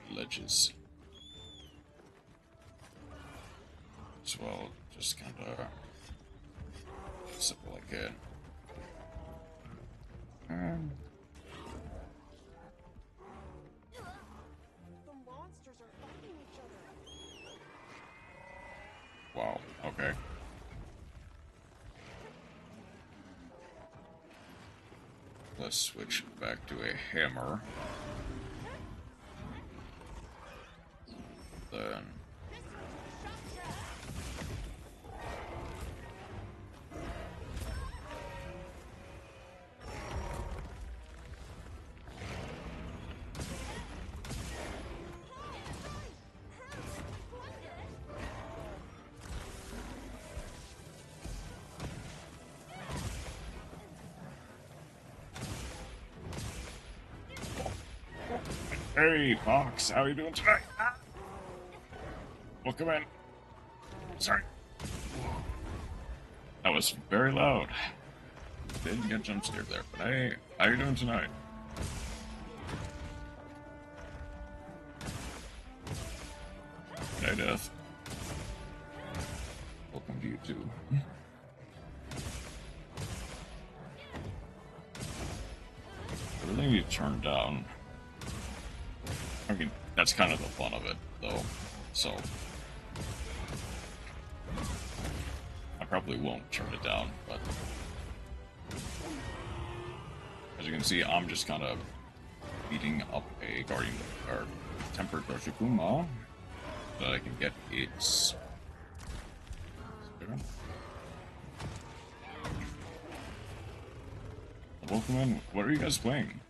And ledges. As well, just kind of simple like it. The monsters are fighting each other. Wow, okay. Let's switch back to a hammer. Then hey, Fox, how are you doing tonight? Welcome in. Sorry. That was very loud. Didn't get jump scared there, but hey, how are you doing tonight? Hey, Death. Welcome to you too. I really need to turn down. I mean, that's kind of the fun of it, though. So I probably won't turn it down, but as you can see, I'm just kind of beating up a guardian or tempered Doshikuma so that I can get its. Welcome in. What are you guys playing?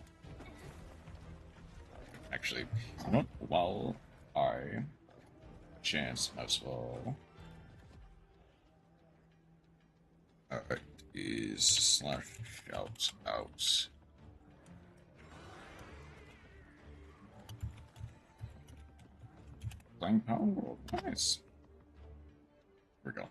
Actually, you know what? While I chance as well. Is slash shout out. Playing Power World. Nice. Here we go.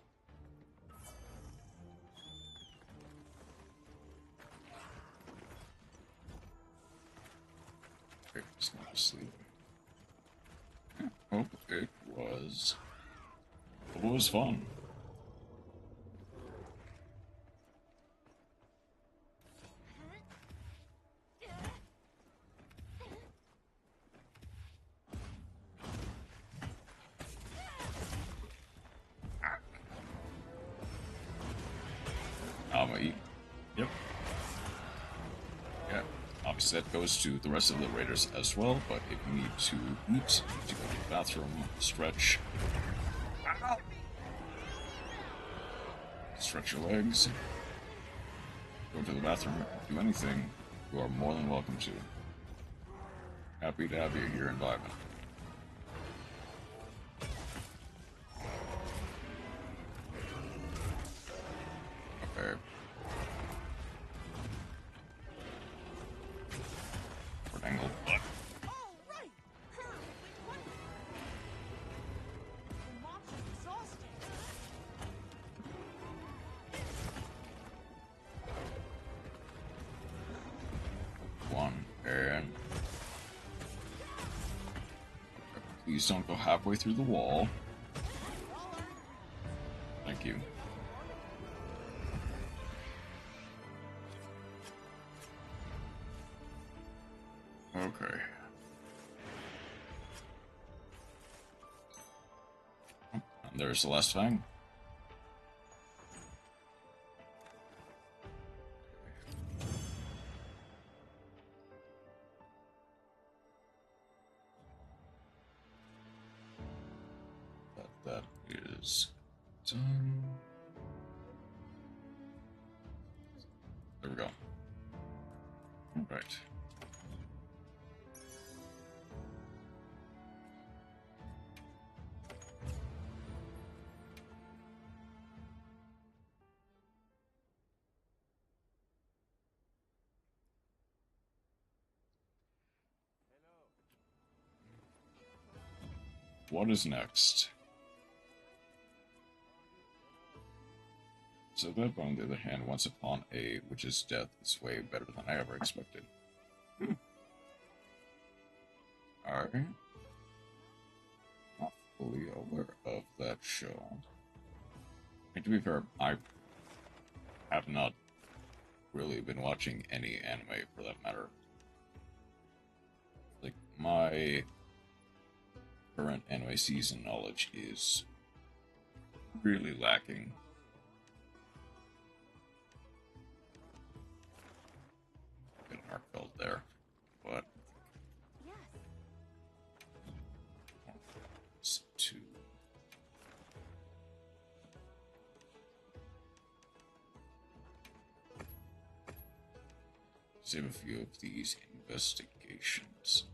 Okay, just not asleep. Hope it was. Hope it was fun. Eat. Yep. Yeah. Obviously, that goes to the rest of the raiders as well. But if you need to eat, to go to the bathroom, stretch. Ow. Stretch your legs. Go to the bathroom. Do anything. You are more than welcome to. Happy to have you here in Vibin. Okay. Angle. All right. The monster's exhausted. One and please don't go halfway through the wall. Thank you. Okay. And there's the last fang. That is done. There we go. All right. what is next? So that, on the other hand, Once Upon a Witch's Death is way better than I ever expected. Alright. Not fully aware of that show. And to be fair, I have not really been watching any anime for that matter. Like, my current anime season knowledge is really lacking. Got an arc belt there, but Yes. to save a few of these investigations.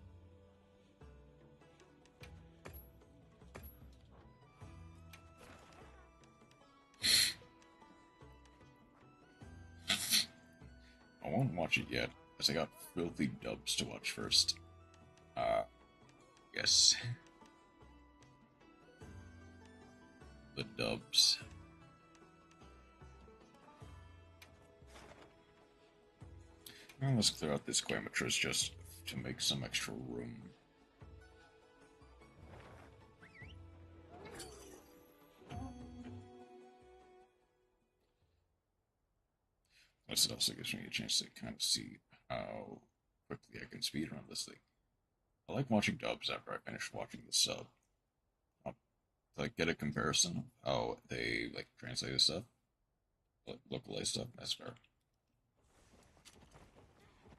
I won't watch it yet, as I got filthy dubs to watch first. Yes. The dubs. Now let's clear out this Quamatrus just to make some extra room. Plus it also gives me a chance to kind of see how quickly I can speedrun this thing. I like watching dubs after I finish watching the sub. To like get a comparison of how they like translate the stuff, like localized stuff, that's fair.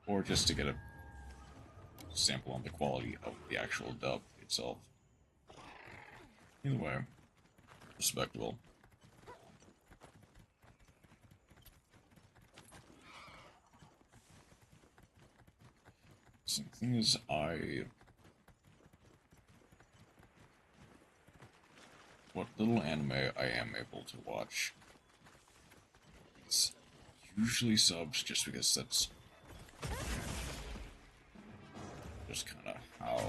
Or just to get a sample on the quality of the actual dub itself. Either way, respectable. So the thing is, what little anime I am able to watch, it's usually subs, just because that's just kind of how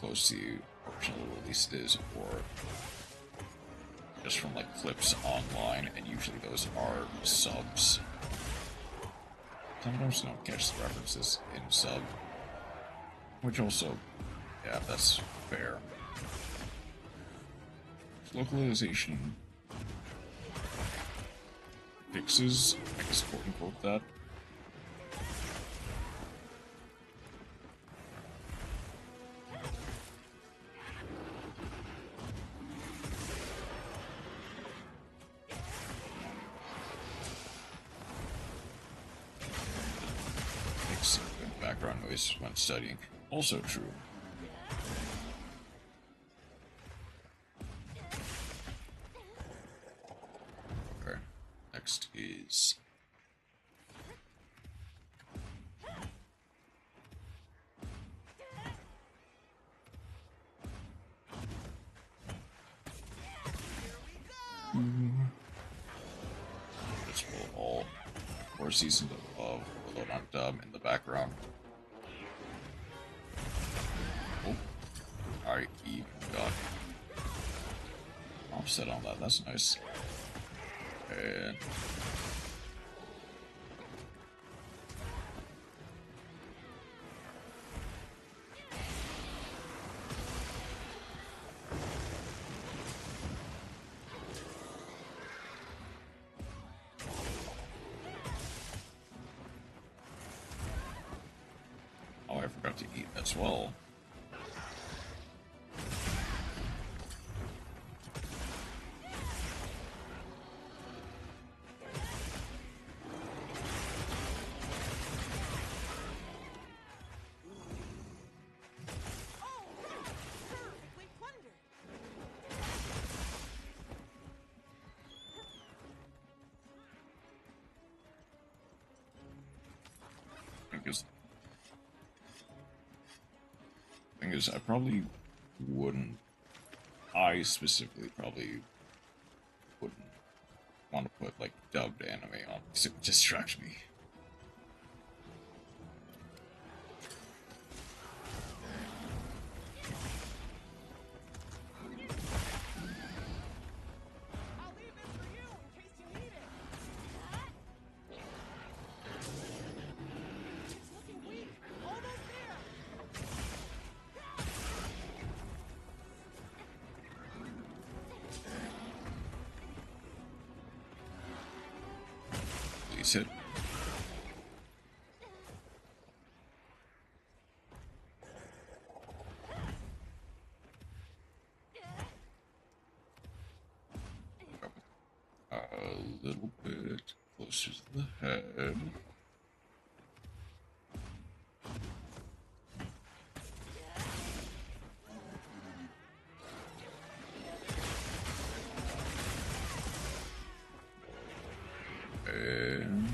close the original release is, or just from like clips online, and usually those are subs. Sometimes I don't catch the references in sub, which also, yeah, that's fair. Localization fixes, I guess, quote-unquote, that. Makes background noise when studying. Also true. Okay, next is... Just pull all 4 seasons of Overload on dub in the background. Oh, I even got offset on that, that's nice. And oh, I forgot to eat as well. Perfectly plundered. Because thing is, I probably wouldn't. I specifically probably wouldn't want to put like dubbed anime on because it would distract me. a little bit closer to the head. And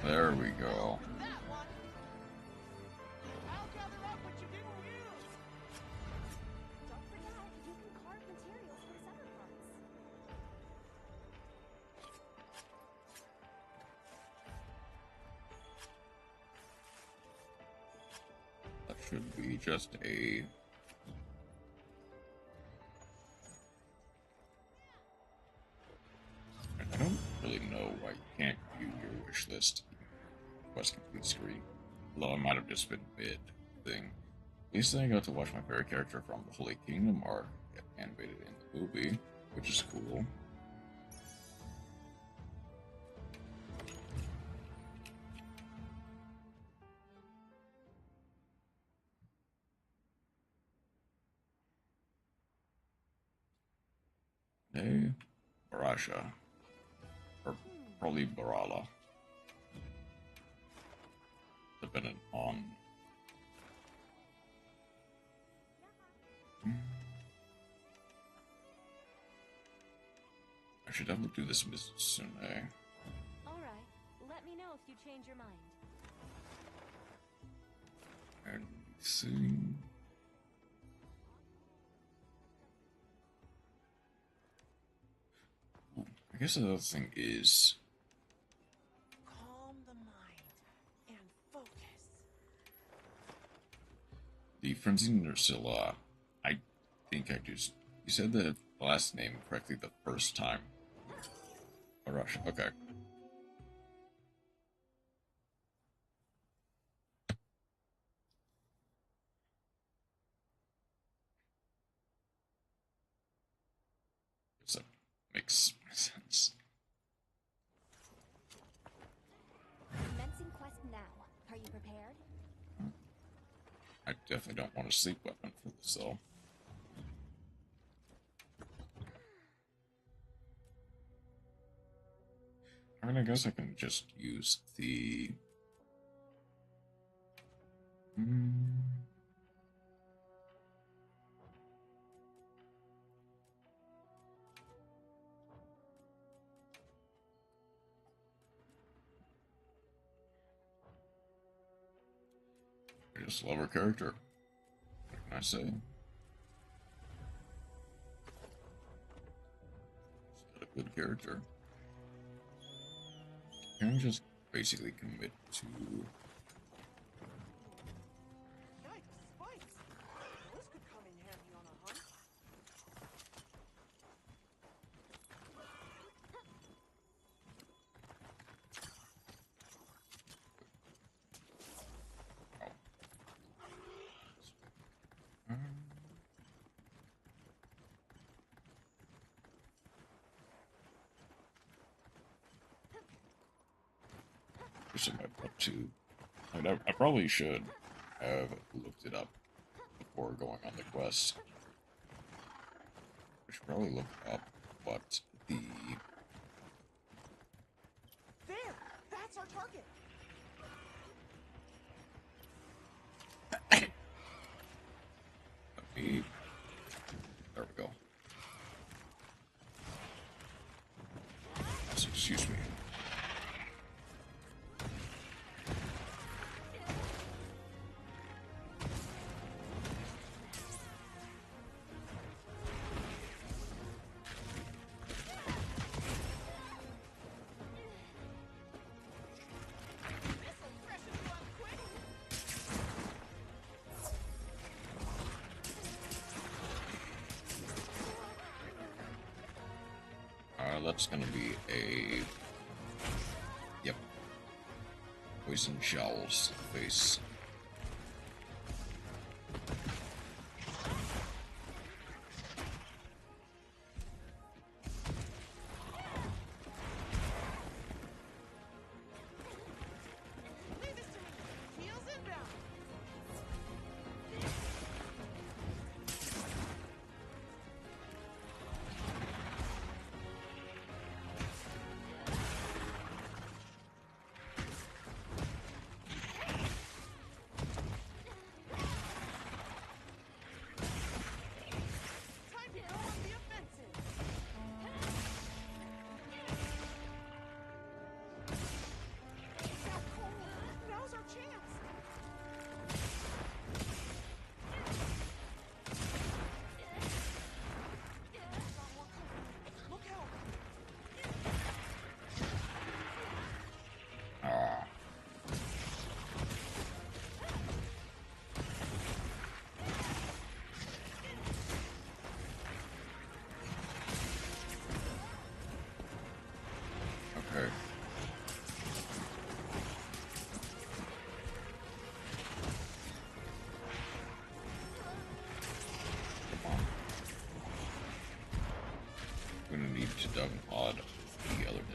there we go. That one. I'll gather up what you didn't use. Don't forget, you can carve materials from several parts. That should be just a... I don't really know why you can't view your wish list quest complete screen. Although I might have just been mid-thing. At least I got to watch my favorite character from the Holy Kingdom arc get animated in the movie, which is cool. Hey, Barasha. Or probably Barala. Dependent on... I should definitely do this business soon, eh? Alright, let me know if you change your mind. And see... I guess the other thing is... Calm the mind and focus. The Frenzy Nursilla, I think I just... You said the last name correctly the first time. Oh, Rush, okay. Guess that makes sense. Commencing quest now. Are you prepared? I definitely don't want a sleep weapon for this, though. I mean, I guess I can just use the... I just love her character. What can I say? She's got a good character. Can I just basically commit to... Yikes, spikes. Those could come in handy on a hunt. Guess I might put two. I mean, I probably should have looked it up before going on the quest. I should probably look up what the... There! That's our target! Let me... There we go. So, excuse me. This'll freshen you up quick! That's gonna be a... Yep. Poison showers to the face.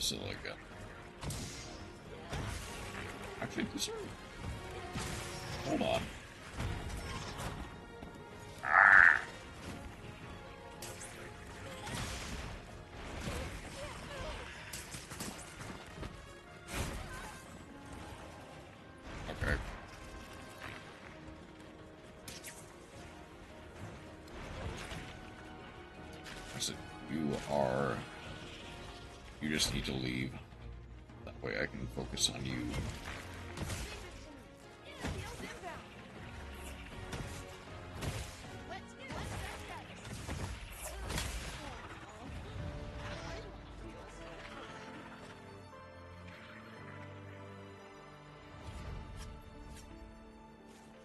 Ursula again. Actually, these are... Hold on. Okay. I said, you just need to leave. That way I can focus on you.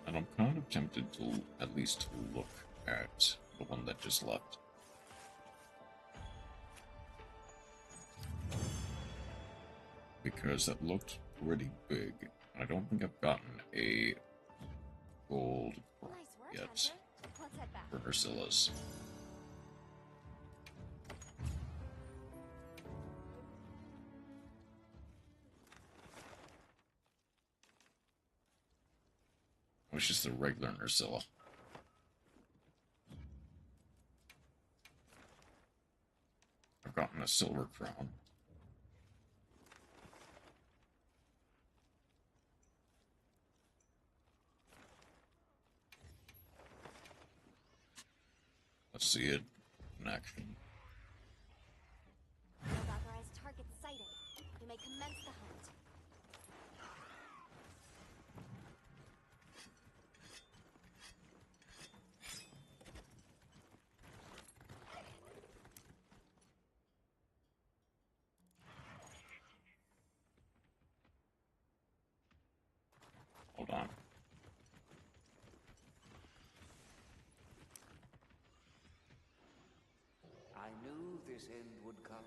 And I'm kind of tempted to at least look at the one that just left. Because that looked pretty big. I don't think I've gotten a gold Nice work, yet Hunter. Let's head back. for Ursilla's. It was just the regular Ursilla. I've gotten a silver crown. Let's see it in action. Unauthorized target sighted. You may commence the hunt. Hold on. I knew this end would come.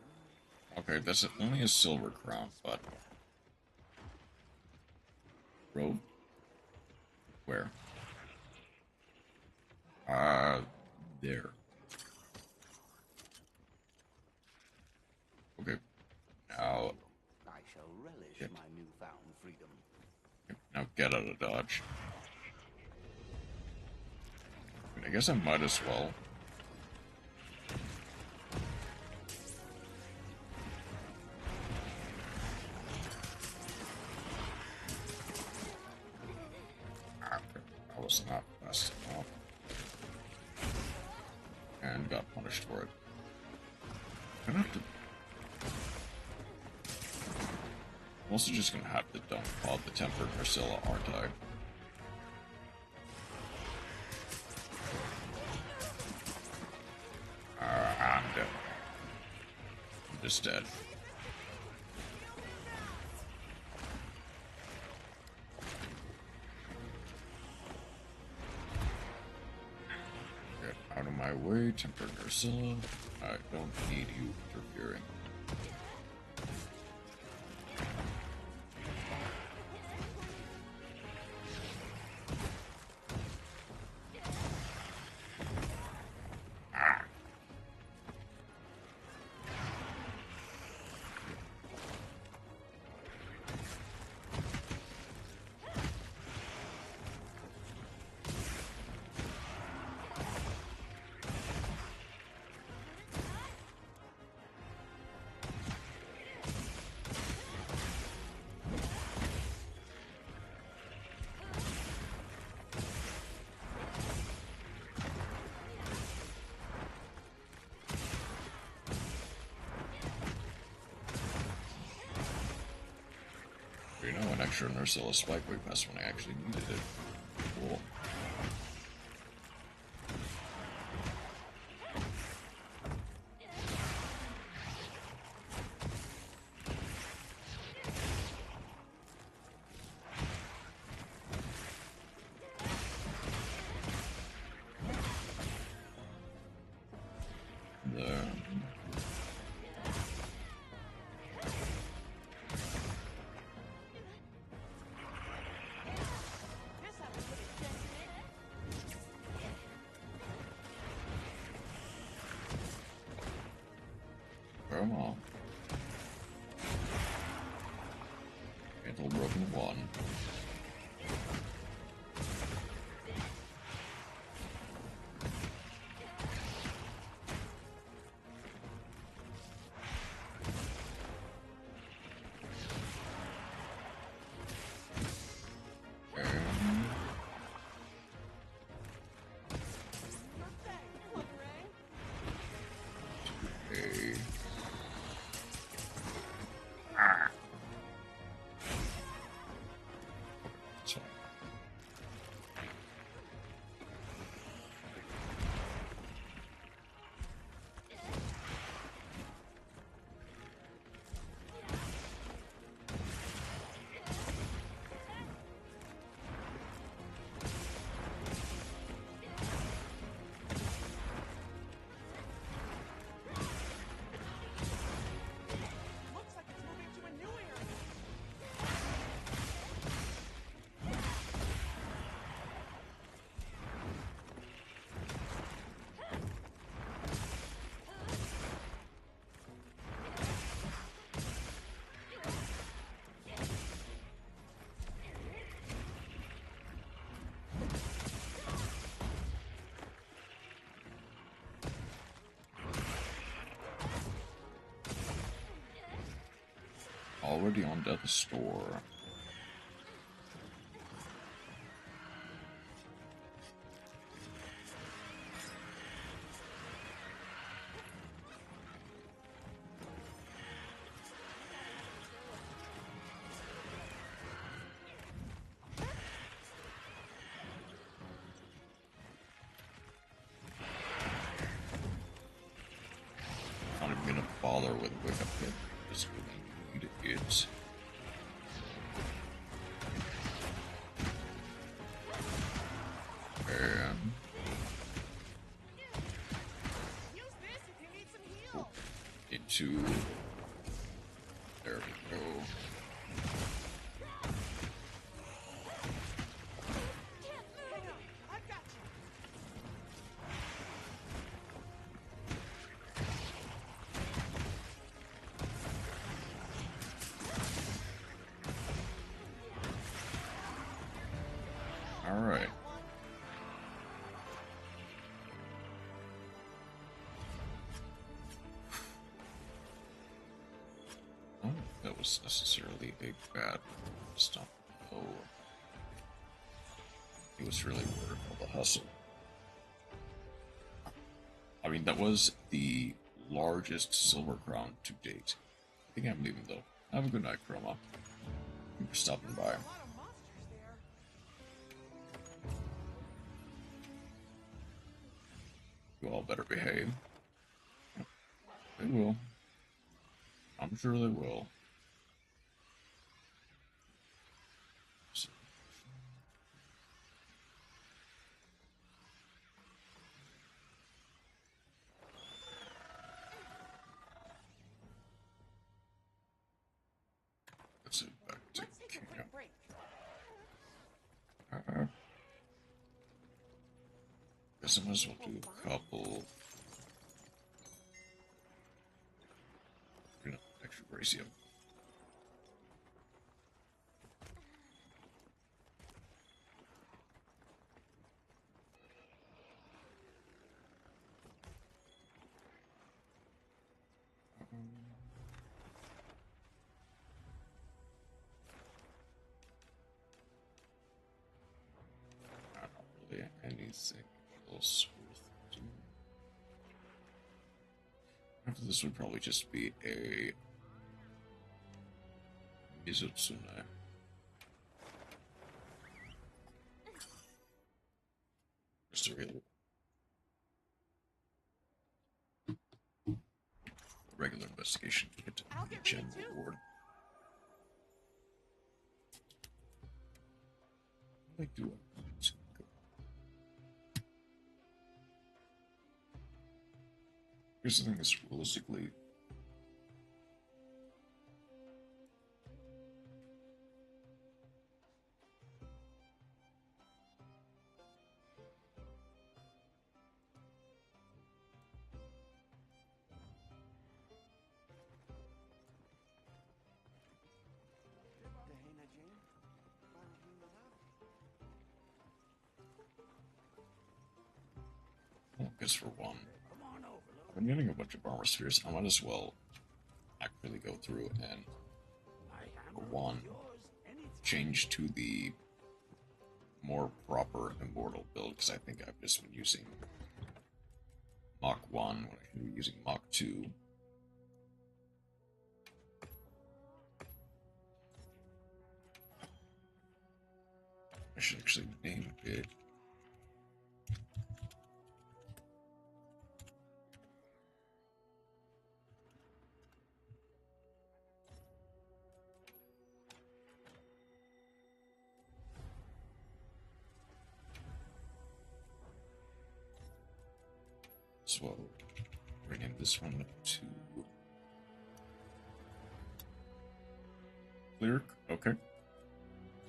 Okay, that's only a silver crown, but... Robe? Where? There. Okay. Now... I shall relish Yep. my newfound freedom. Now get out of Dodge. I guess I might as well. I was not fast enough. And got punished for it. I'm gonna have to... I'm also just gonna have to dump all the tempered Ursula, aren't I? I'm dead. I'm just dead. Get out of my way, tempered Ursula. I don't need you interfering. You know, an extra Ursula spike way past when I actually needed it. Cool. There. Come on. Protocol broken 1. Looks like it's moving to a new area. Already on Death's Store. Not even gonna bother with Wake Up Kid. Just really need it. And Use this if you need some heal. into there we go. Hang on, I've got you. All right. I don't know if that was necessarily a bad stop. Oh, it was really worth all the hustle. I mean, that was the largest silver crown to date. I think I'm leaving though. Have a good night, Chroma. Thank you for stopping by. A lot of monsters there. You all better behave. They will. I'm sure they will. Let's head back to Let's take a quick camp. break. Guess I might as well do a couple. You know, extra ratio. Not really anything else worth doing. After this would probably just be a Mizutsune. Just a regular investigation to get to I'll the get ready general too. ward. What do I want to go? Here's the thing is realistically Dehena Because for one, I've been getting a bunch of armor spheres. I might as well actually go through and, for one, change to the more proper immortal build, because I think I've just been using Mach 1 when I should be using Mach 2. I should actually name it. So, rename this one to Cleric. Okay.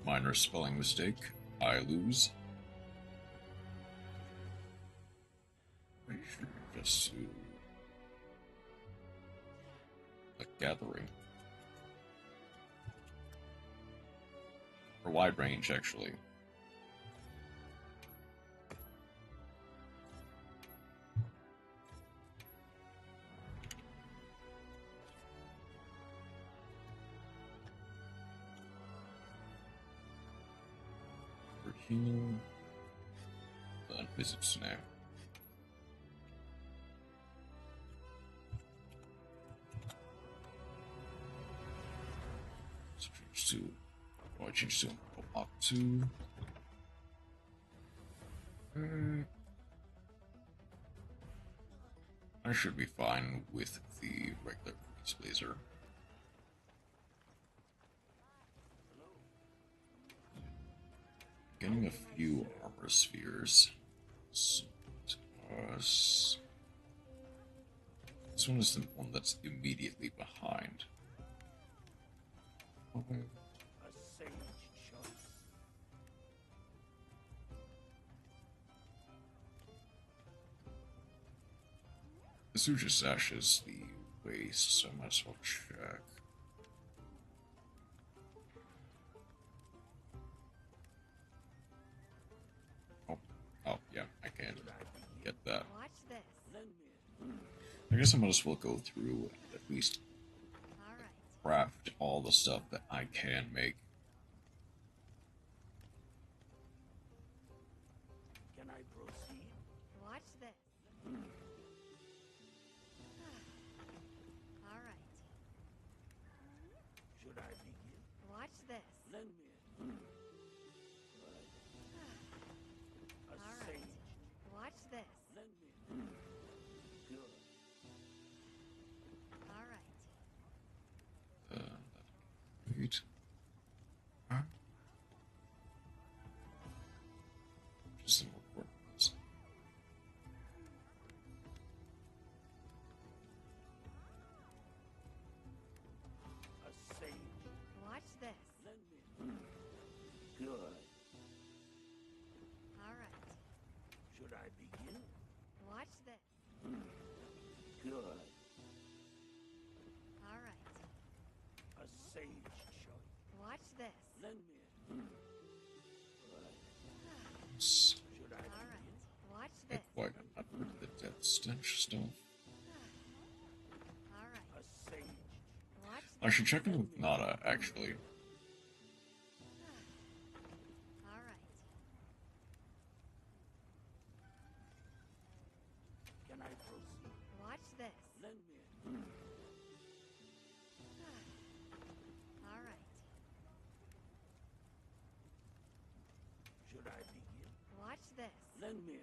Minor spelling mistake. I lose. Pretty sure just to a gathering. Or wide range, actually. Healing. Then visits now. So change to. Oh, I change to Mach 2. I should be fine with the regular Freeze Blazer. Getting a few armor spheres. So, this one is the one that's immediately behind. Okay. A sage choice. The Suja Sash is the waist, so I might as well check. Oh, yeah, I can get that. Watch this. I guess I might as well go through and at least All right. craft all the stuff that I can make. Can I proceed? Watch this. All right. Should I begin? Watch this. Lend me a All right. sage. Watch this. Lend me. Good. All right. Wait. Huh? Just some more coordinates. A sage. Watch this. Lend me. Good. All right. Should I begin? Watch this. Good. All right. A sage choice. Watch this. Lend me. Should I Not All right. begin? Watch this. quite enough for the death stench stuff. All right. A sage. Watch I this. should check in with Nada, actually. All right. Can I proceed? Watch this. Lend me. All right. Should I begin? Watch this. Lend me.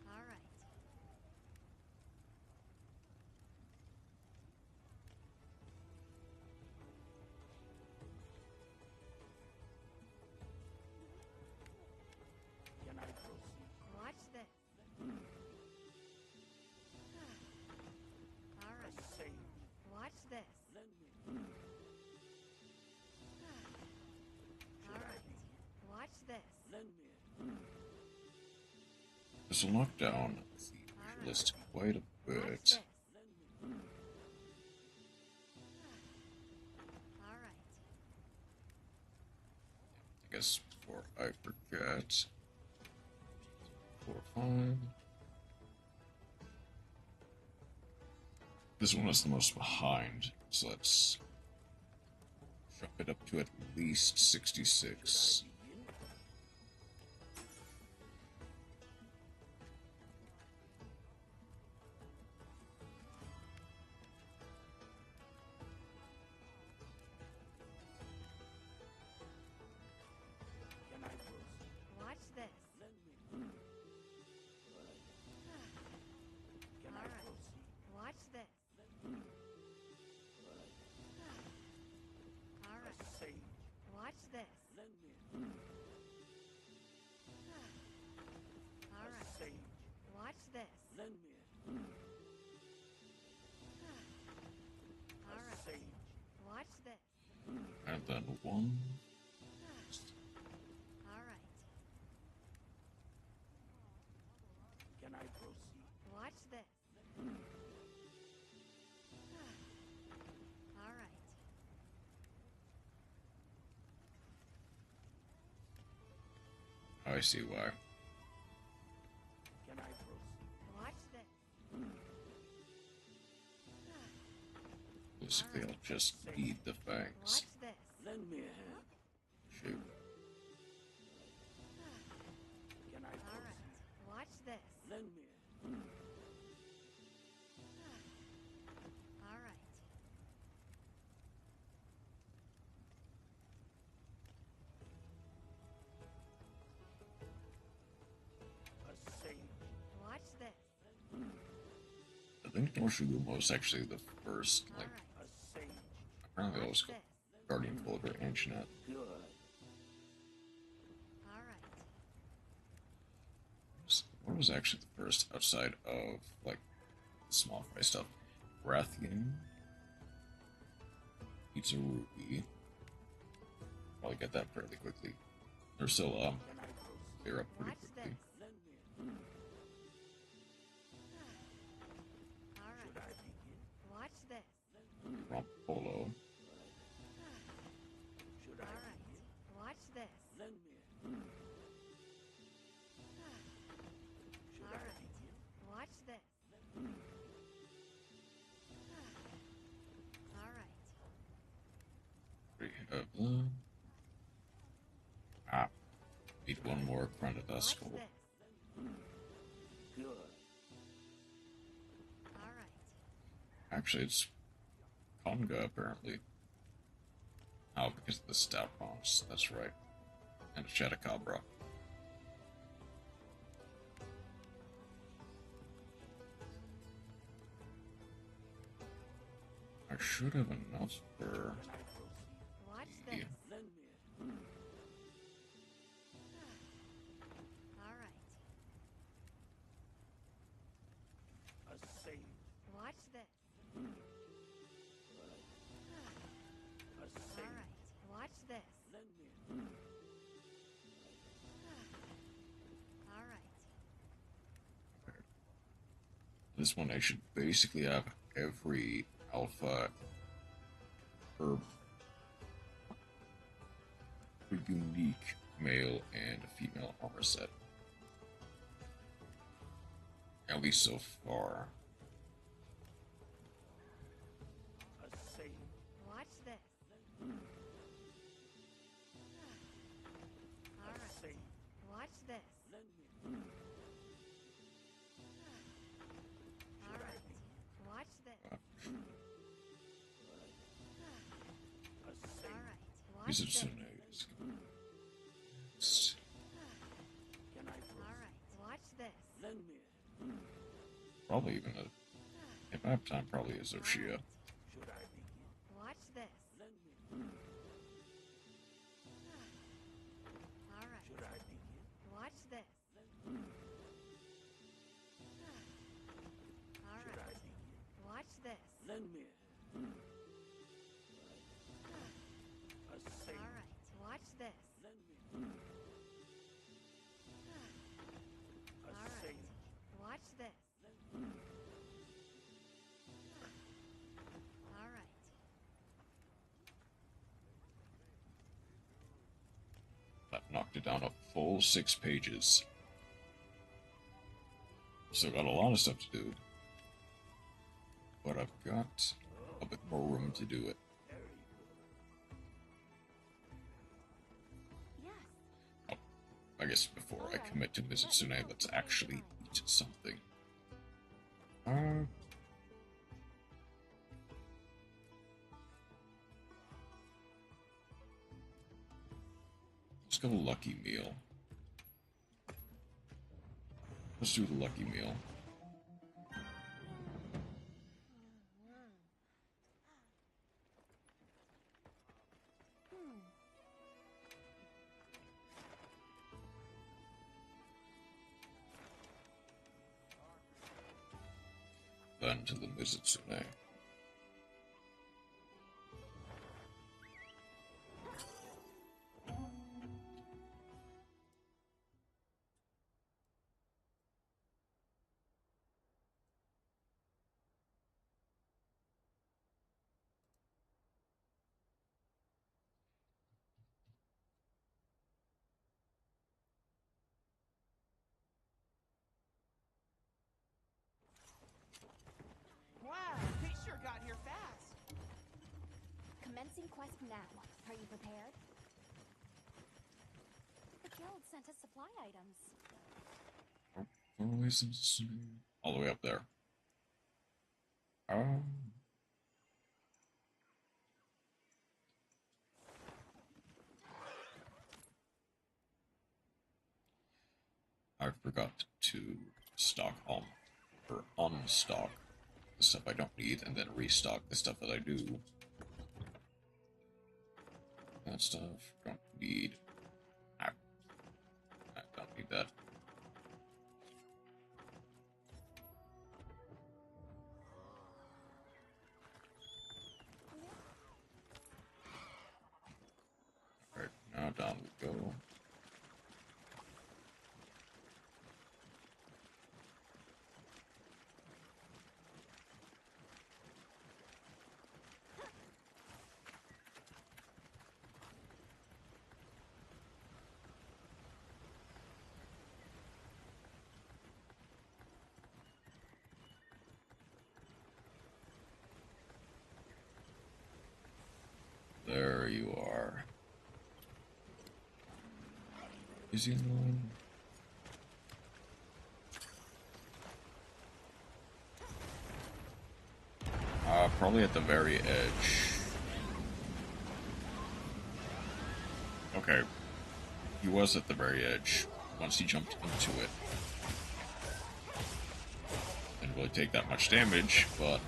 All right. Can I proceed? Watch this. All A right. sage. Watch this. Lend me. All right. Watch this. Lend me. This will knock down the list quite a Watch bit. this. Lend me. All right. I guess before I forget, 4, 5. This one is the most behind, so let's drop it up to at least 66. Can I proceed? Watch this. Lend me. Can I Alright. proceed? Watch this. A Alright. sage. Watch this. Lend me. A Alright. sage. Watch this. Lend me. A Alright. sage. Watch this. And then 1. Alright. Can I proceed? Watch this. Alright. I see why. Can I proceed? Watch this. Basically, I'll just eat the fangs. Watch this. Lend me a hand. Shoot. Can I Alright. proceed? Watch this. Lend me a hand. Alright. A sage. Watch this. I think Norshugumo is actually the first, like, Alright. A sage. apparently that was Watch this. Guardian Folder Ancient. Good. Alright. What was actually the first outside of, like, the small fry stuff? Rathian, Pizza Ruby. Probably get that fairly quickly. They're still, Can I proceed? clear up pretty Watch quickly. this. Lend me a hand. Alright. Should I begin? Watch this. Rompolo. Should I Alright. begin? Watch this. Lend me a hand. Should I Alright. begin? Watch this. Alright. We have them. Ah. Need one more Watch Chronoduscle. this. Good. Alright. Actually, it's Conga, apparently. Oh, because of the stout bombs. That's right. And a Chatacabra. I should have enough for Can I proceed? Watch Yeah. this. Lend me a hand. Alright. A sage. Watch this. A sage. Alright. Watch this. Lend me a hand. Alright. this one. I should basically have every alpha herb, every unique male and female armor set. At least so far. A sage. Watch this. A Alright. sage. Watch this. Lend me a hand. Alright. Watch this. A sage. Alright. Watch Is it this. Can I proceed? Alright. Watch this. Lend me a hand. Probably even a. If I have time, probably a Zoshia. Should I begin? Watch this. Lend me a hand. Alright. Should I begin? Watch this. Should Alright. I begin? Watch this. Lend me a hand. A sage. Alright. Watch this. Lend me a hand. A Alright. sage. Watch this. Alright. That knocked it down a full 6 pages. Still got a lot of stuff to do. But I've got a bit more room to do it. Yes. Oh, I guess before I commit to visit Sune, let's actually eat something. Let's go Lucky Meal. Let's do the Lucky Meal. Then to the Mizitsune. Wow, they sure got here fast. Commencing quest now. Are you prepared? The guild sent us supply items. All the way up there. I forgot to stock on or unstock the stuff I don't need and then restock the stuff that I do. That stuff don't need. I don't need that. Alright, now down we go. There you are. Is he alone? Probably at the very edge. Okay. He was at the very edge once he jumped into it. Didn't really take that much damage, but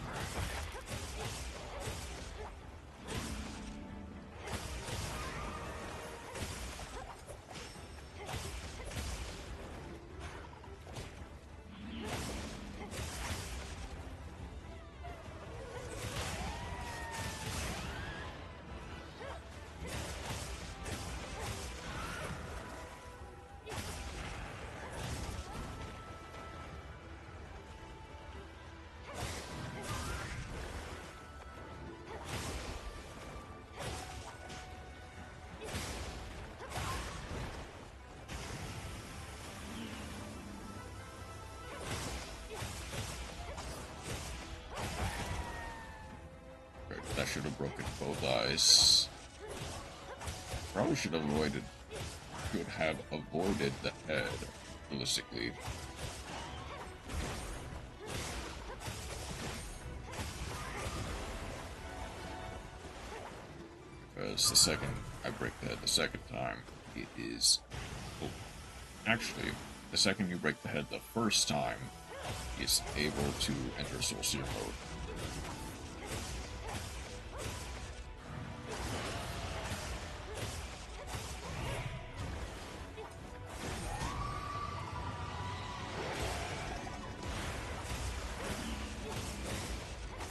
that should have broken both eyes. Probably should have avoided the head, realistically. Because the second I break the head the second time, it is... Oh, actually, the second you break the head the first time, it's able to enter Soul Seer mode.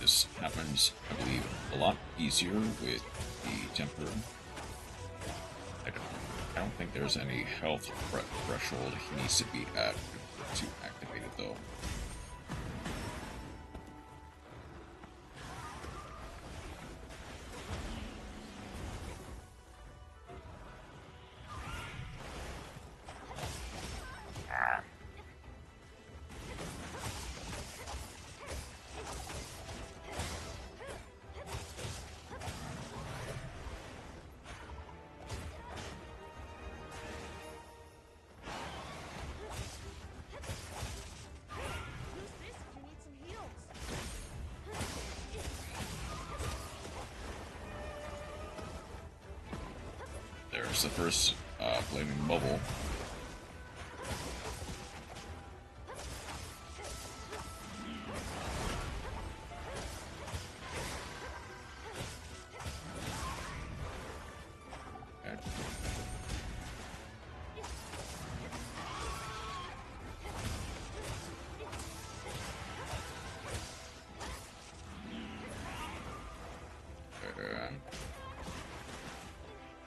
This happens, I believe, a lot easier with the Temper. I don't think there's any health threshold he needs to be at to activate it, though. There's the first flaming bubble.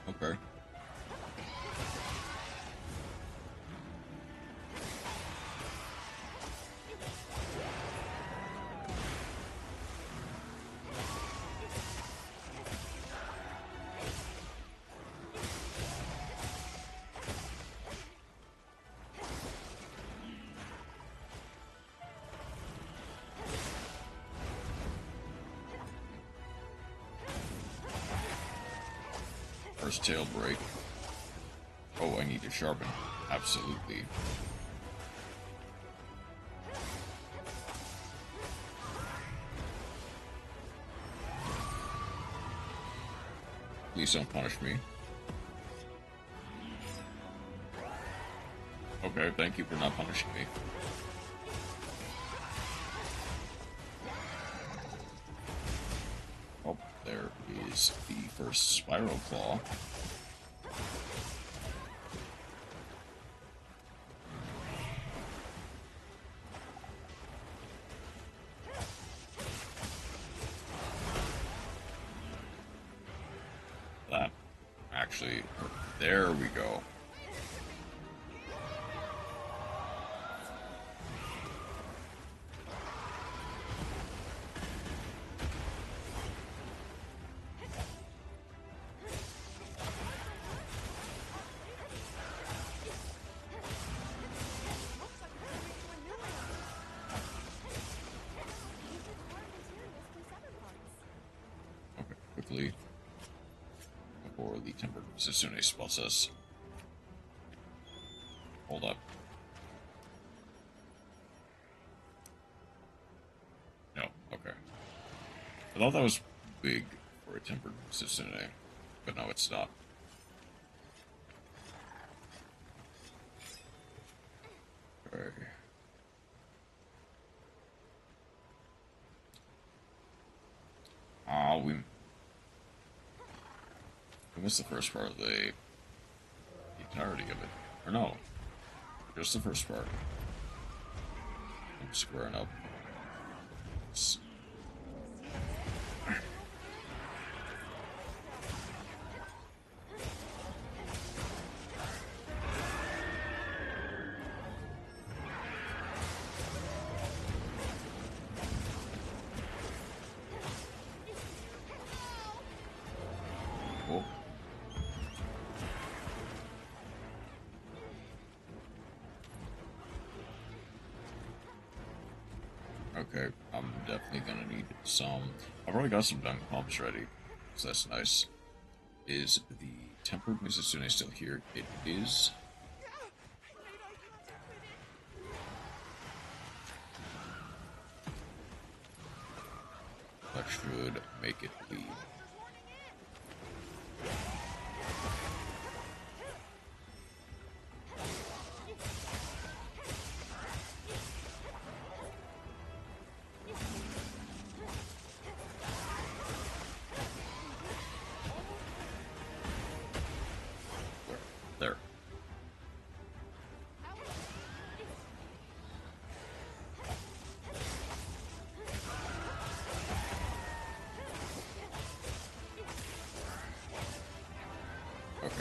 Okay. First tail break. Oh, I need to sharpen. Absolutely. Please don't punish me. Okay, thank you for not punishing me. Oh, there is the first spiral claw. That actually, there we go. Okay, quickly. Before the Tempered Sasune spots us. Hold up. No, okay. I thought that was big for a Tempered Sasune, but no, it's not. Okay. We missed the first part of the entirety of it. Or no, just the first part. I'm squaring up. Cool. Okay, I'm definitely gonna need some. I've already got some dunk pumps ready, so that's nice. Is the Tempered Mizusune still here? It is. That should make it bleed. There. Okay.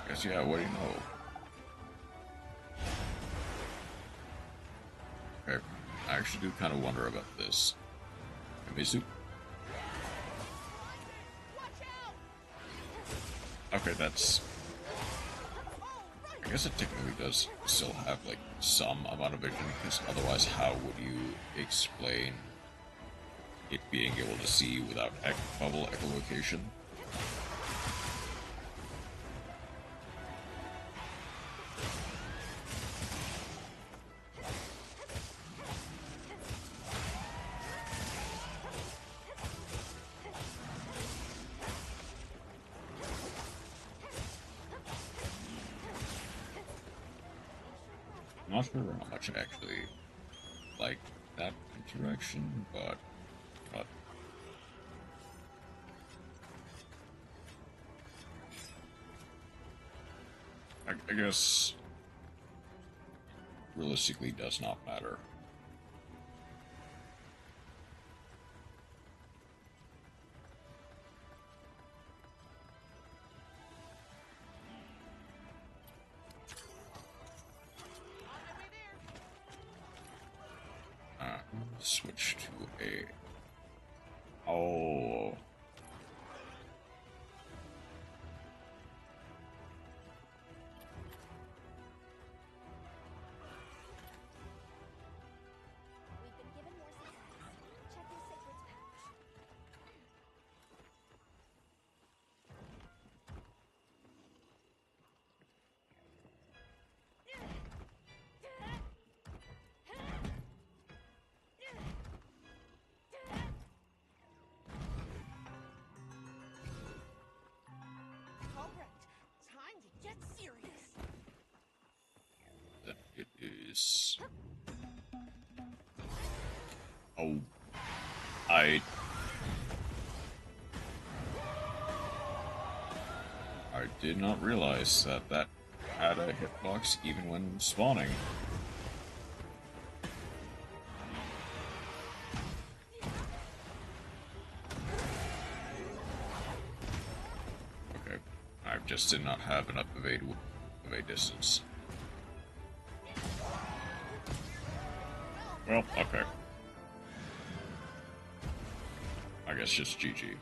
Guess yeah, what do you know? Okay. I actually do kind of wonder about this. Mizu? Okay, that's... I guess it technically does still have, like, some amount of vision, because otherwise how would you explain it being able to see without bubble echolocation? I'm not sure how much I actually like that interaction, but I guess realistically does not matter. Switch to a... Oh. We've been given more supplies. Check your sacred pouch. All right, time to get serious. Then it is... Oh. I did not realize that that had a hitbox even when spawning. Okay, I just did not have enough evade distance. Well, okay. I guess just GG.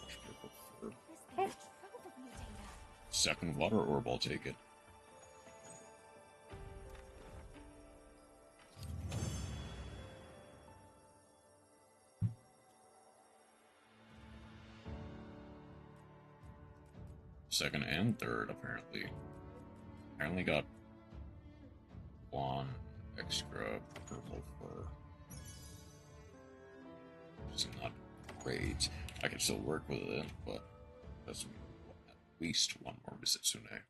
This thing's a trove of new data. Second water orb, I'll take it. Second and third, apparently. I only got one extra purple fur. Which is not great. I can still work with it, but that's at least one more Mizitsune.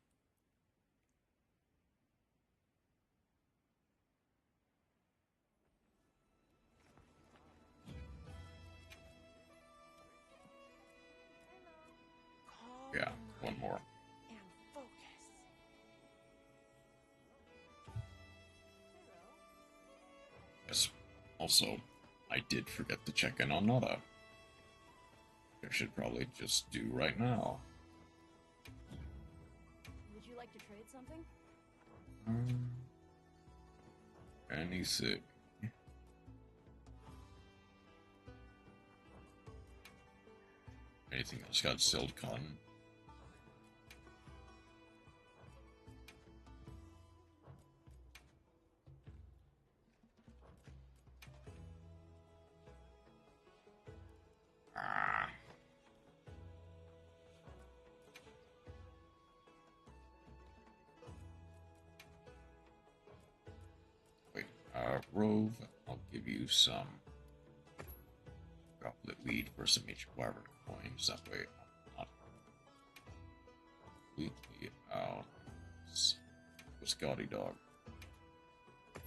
Calm Yeah, one more. and focus. Yes. Also, I did forget to check in on Nada. I should probably just do right now. Would you like to trade something? Anything. Anything else got sealed cotton? Ah. Wait, Rove, I'll give you some droplet weed for some each wyvern coins. That way I'm not completely out. With Gaudy Dog. I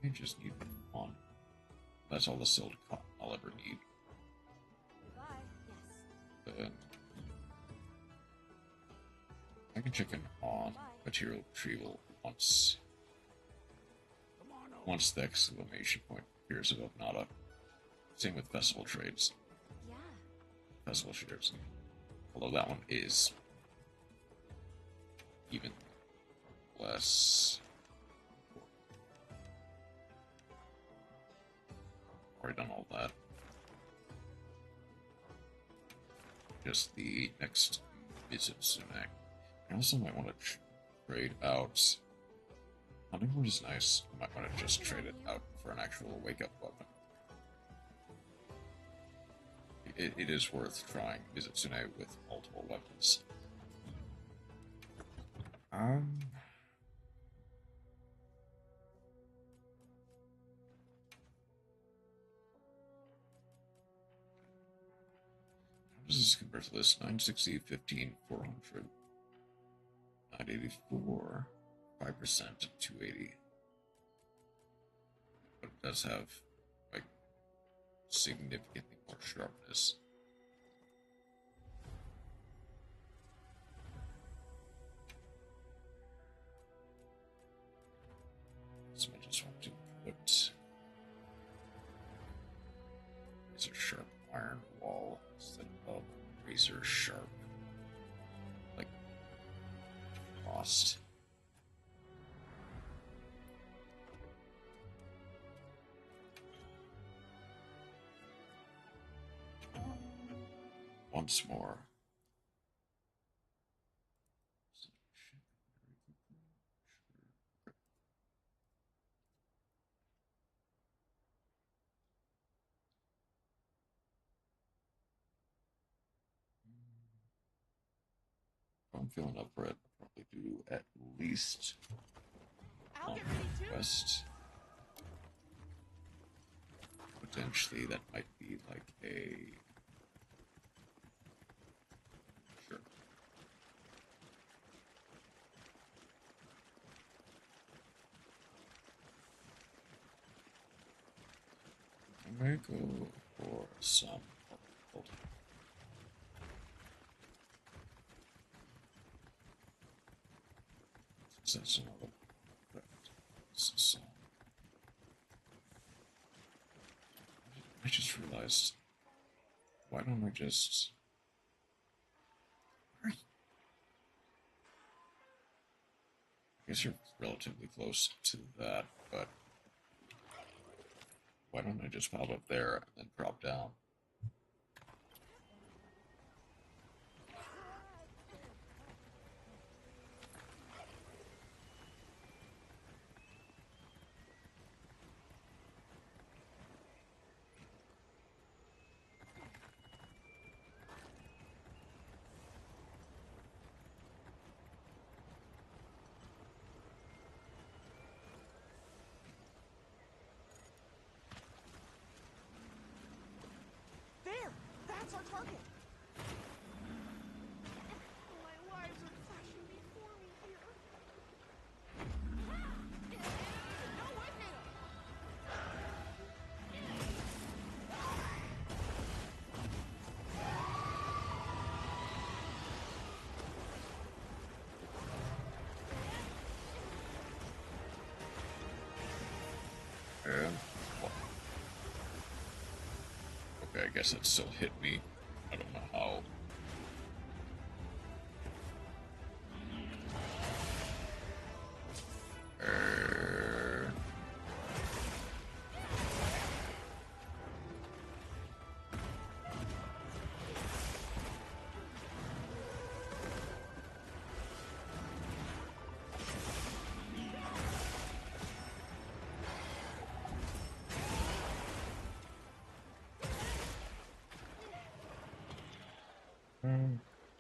think I just need one. That's all the sealed cotton I'll ever need. Goodbye. Yes. Then I can check in on material retrieval once the exclamation point appears above Nada. Same with festival trades. Yeah. Festival shares. Although that one is even less. Already done all that. Just the next visit Sumac. I also might want to trade out. Hunting Horn is nice. I might want to just trade it out for an actual wake-up weapon. It is worth trying Mizitsune with multiple weapons. How does this compare to this? 960, 15, 400, 984, 5%, 280. But it does have, like, significantly more sharpness. So I just want to put razor sharp iron wall instead of razor sharp, like, frost. Once more. If I'm feeling up for it, I'll probably do at least I'll one get ready too. quest. Potentially, that might be like a. Sure. I may go for some. That's another. This is, I just realized. Why don't I just? I guess you're relatively close to that, but why don't I just pop up there and then drop down? There! That's our target! My lives are flashing before me here. No way, Halo! And okay, I guess it still hit me. I don't know how.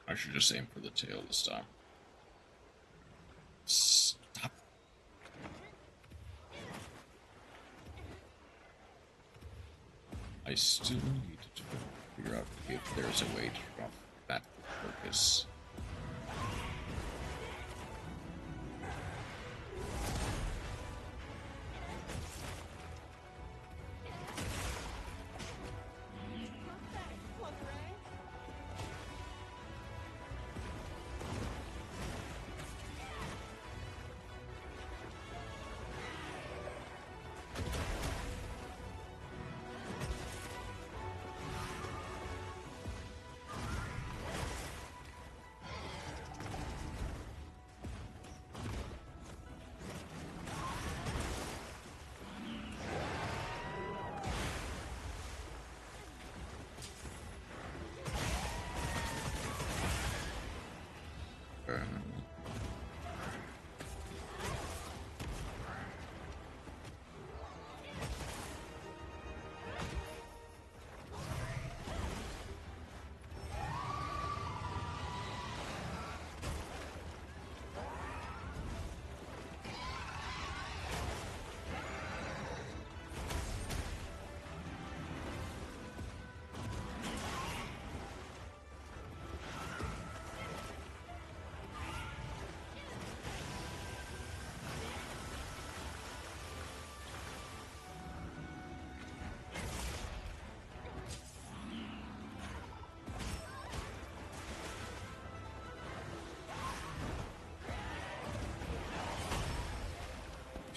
I should just aim for the tail this time. Stop. I still need to figure out if there's a way to drop that focus.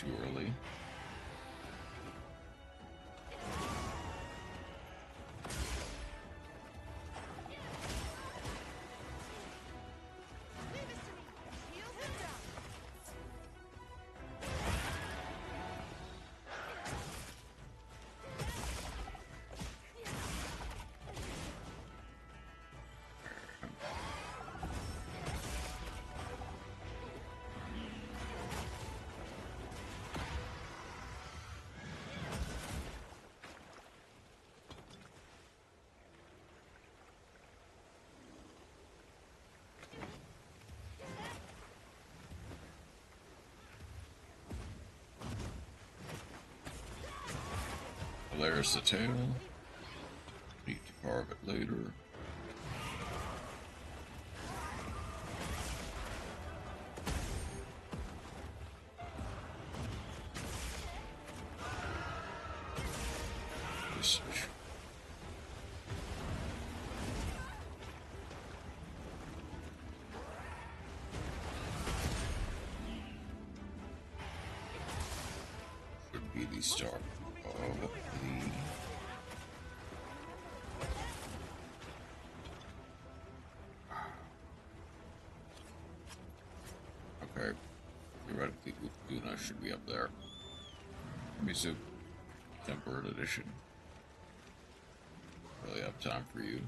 too early. Leave this to me. Heal him down. There's the tail. Need to carve it later. This should be the start of the okay. Theoretically, Luna should be up there. Misu, tempered edition. Really have time for you.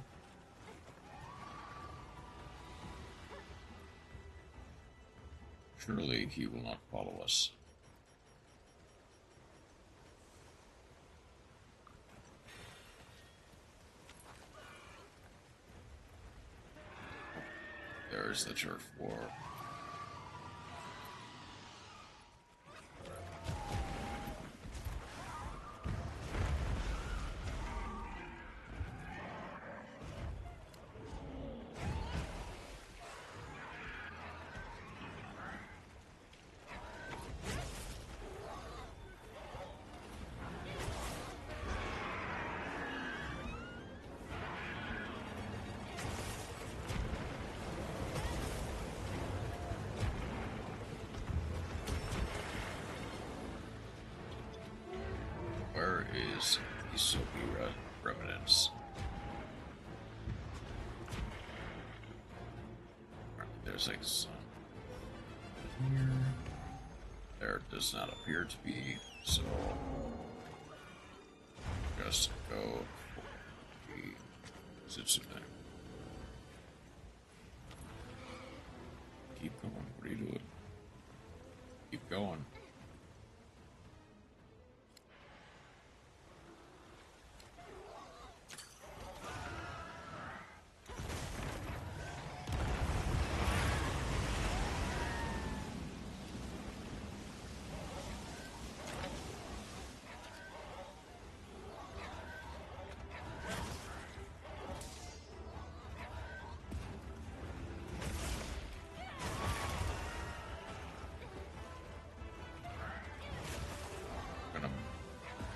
Surely he will not follow us. There's the turf war. Where is the Sophie remnants? There's like some here. There does not appear to be, so just go for the Zitsune. Keep going. What are you doing? Keep going.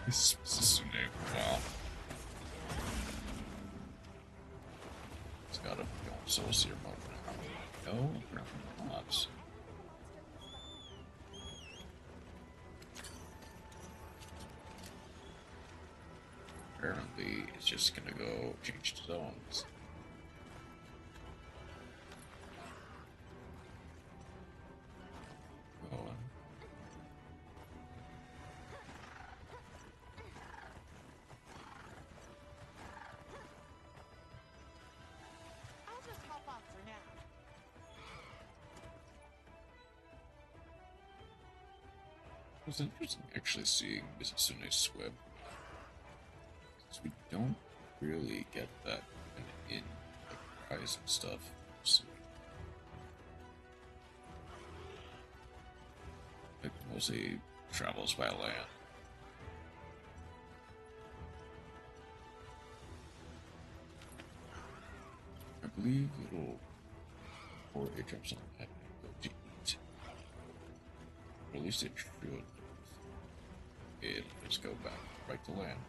This is a name. Wow. It's gotta be going Soul Seer mode now. No, apparently not. Apparently, it's just gonna go change to zones. Going. I'll just hop off for now. It was interesting actually seeing Mizusune swim. Since we don't really get that in like Rise and stuff. So, it mostly travels by land. I believe it'll, or it jumps on that and go to eat. Or at least it should. It just go back right to land.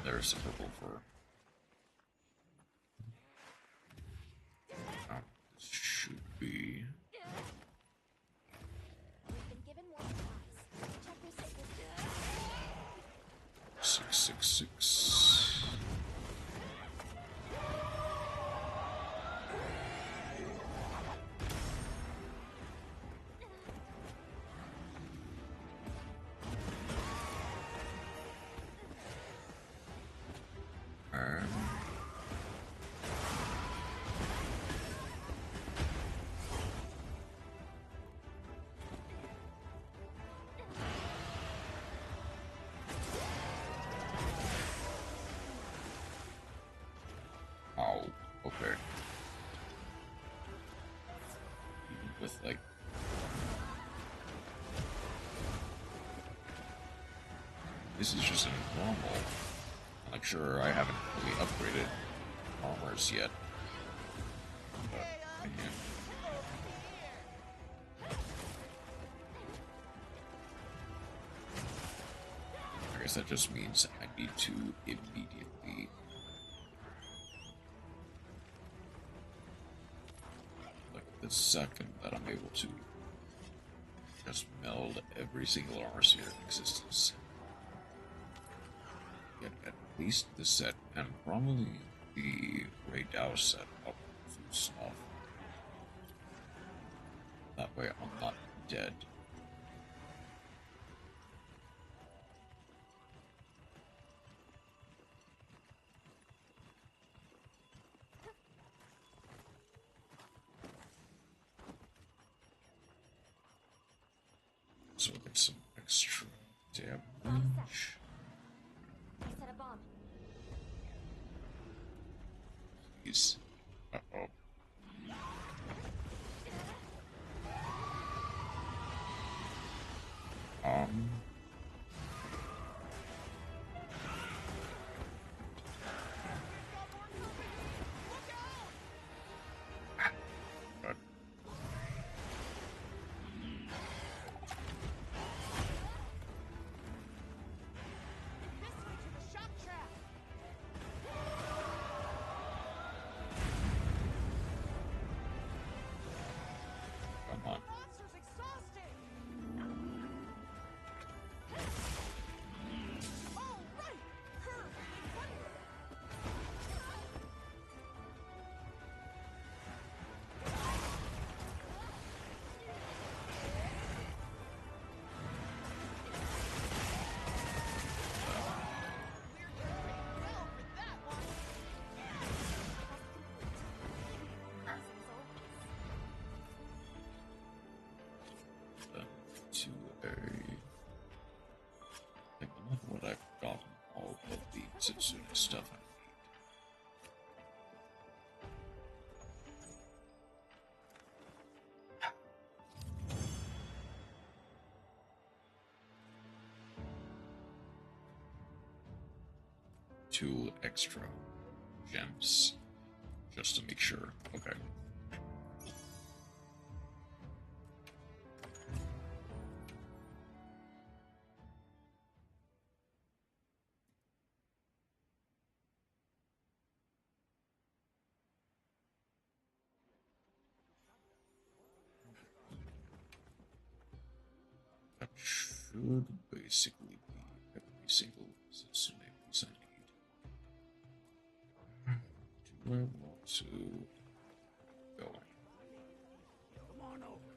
there's the purple fur. Oh, this should be. We've been given more supplies. Check your staples. 666. Oh, okay. Even with like this is just a normal. Like sure, I haven't really upgraded armors yet. But I can. I guess that just means I need to immediately the second that I'm able to just meld every single armor sphere in existence. Get at least the set, and probably the Ray Dow set up from snuff. That way I'm not dead. So we'll get some extra damage. I set a bomb. Please. Uh-oh. Um... God. This way to the shock trap. Come on. Monster's exhausted. All right. Her. Well for that one. To a... I love what I've gotten all of the Setsuna stuff I need. Two extra gems, just to make sure. Okay. That should basically be every single Setsune piece I need. Do I want to go? Come on over.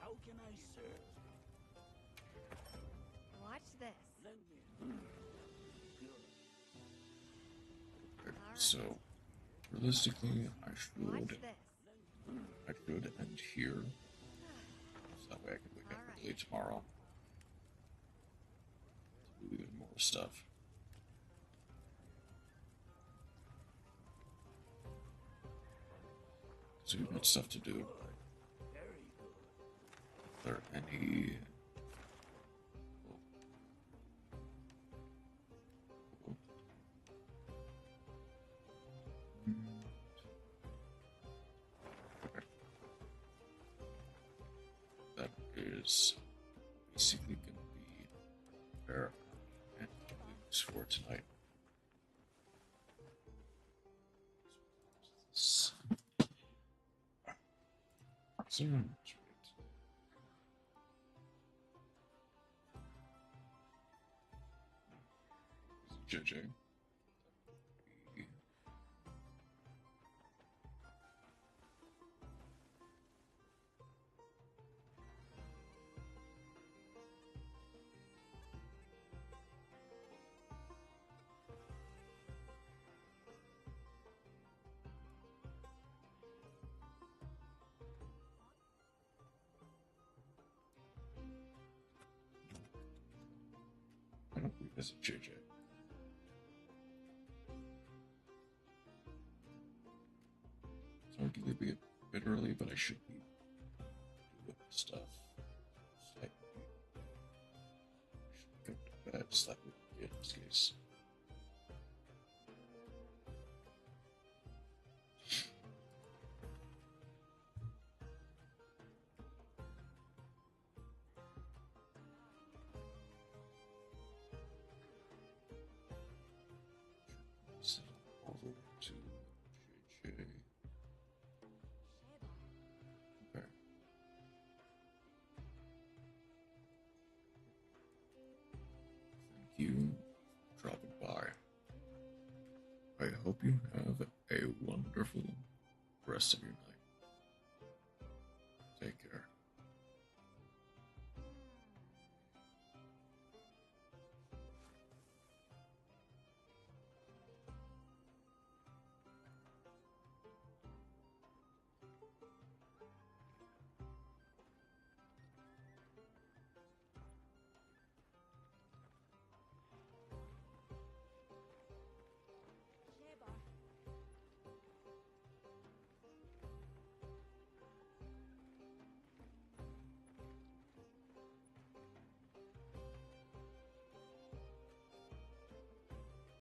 How can I serve? Watch this. Lend me. Good. Okay, so realistically, I Watch should this. end here. So that way I can wake up early tomorrow to do even more stuff. So we've got stuff to do. Very good. Are there any... Okay. That is basically going to be where I am. for tonight. JJ. I don't believe this is JJ. It's arguably a bit early, but I should be doing stuff. Slightly. Should go to bed slightly in this case. Set over to JJ. Okay. Thank you for dropping by. I hope you have a wonderful rest of your night.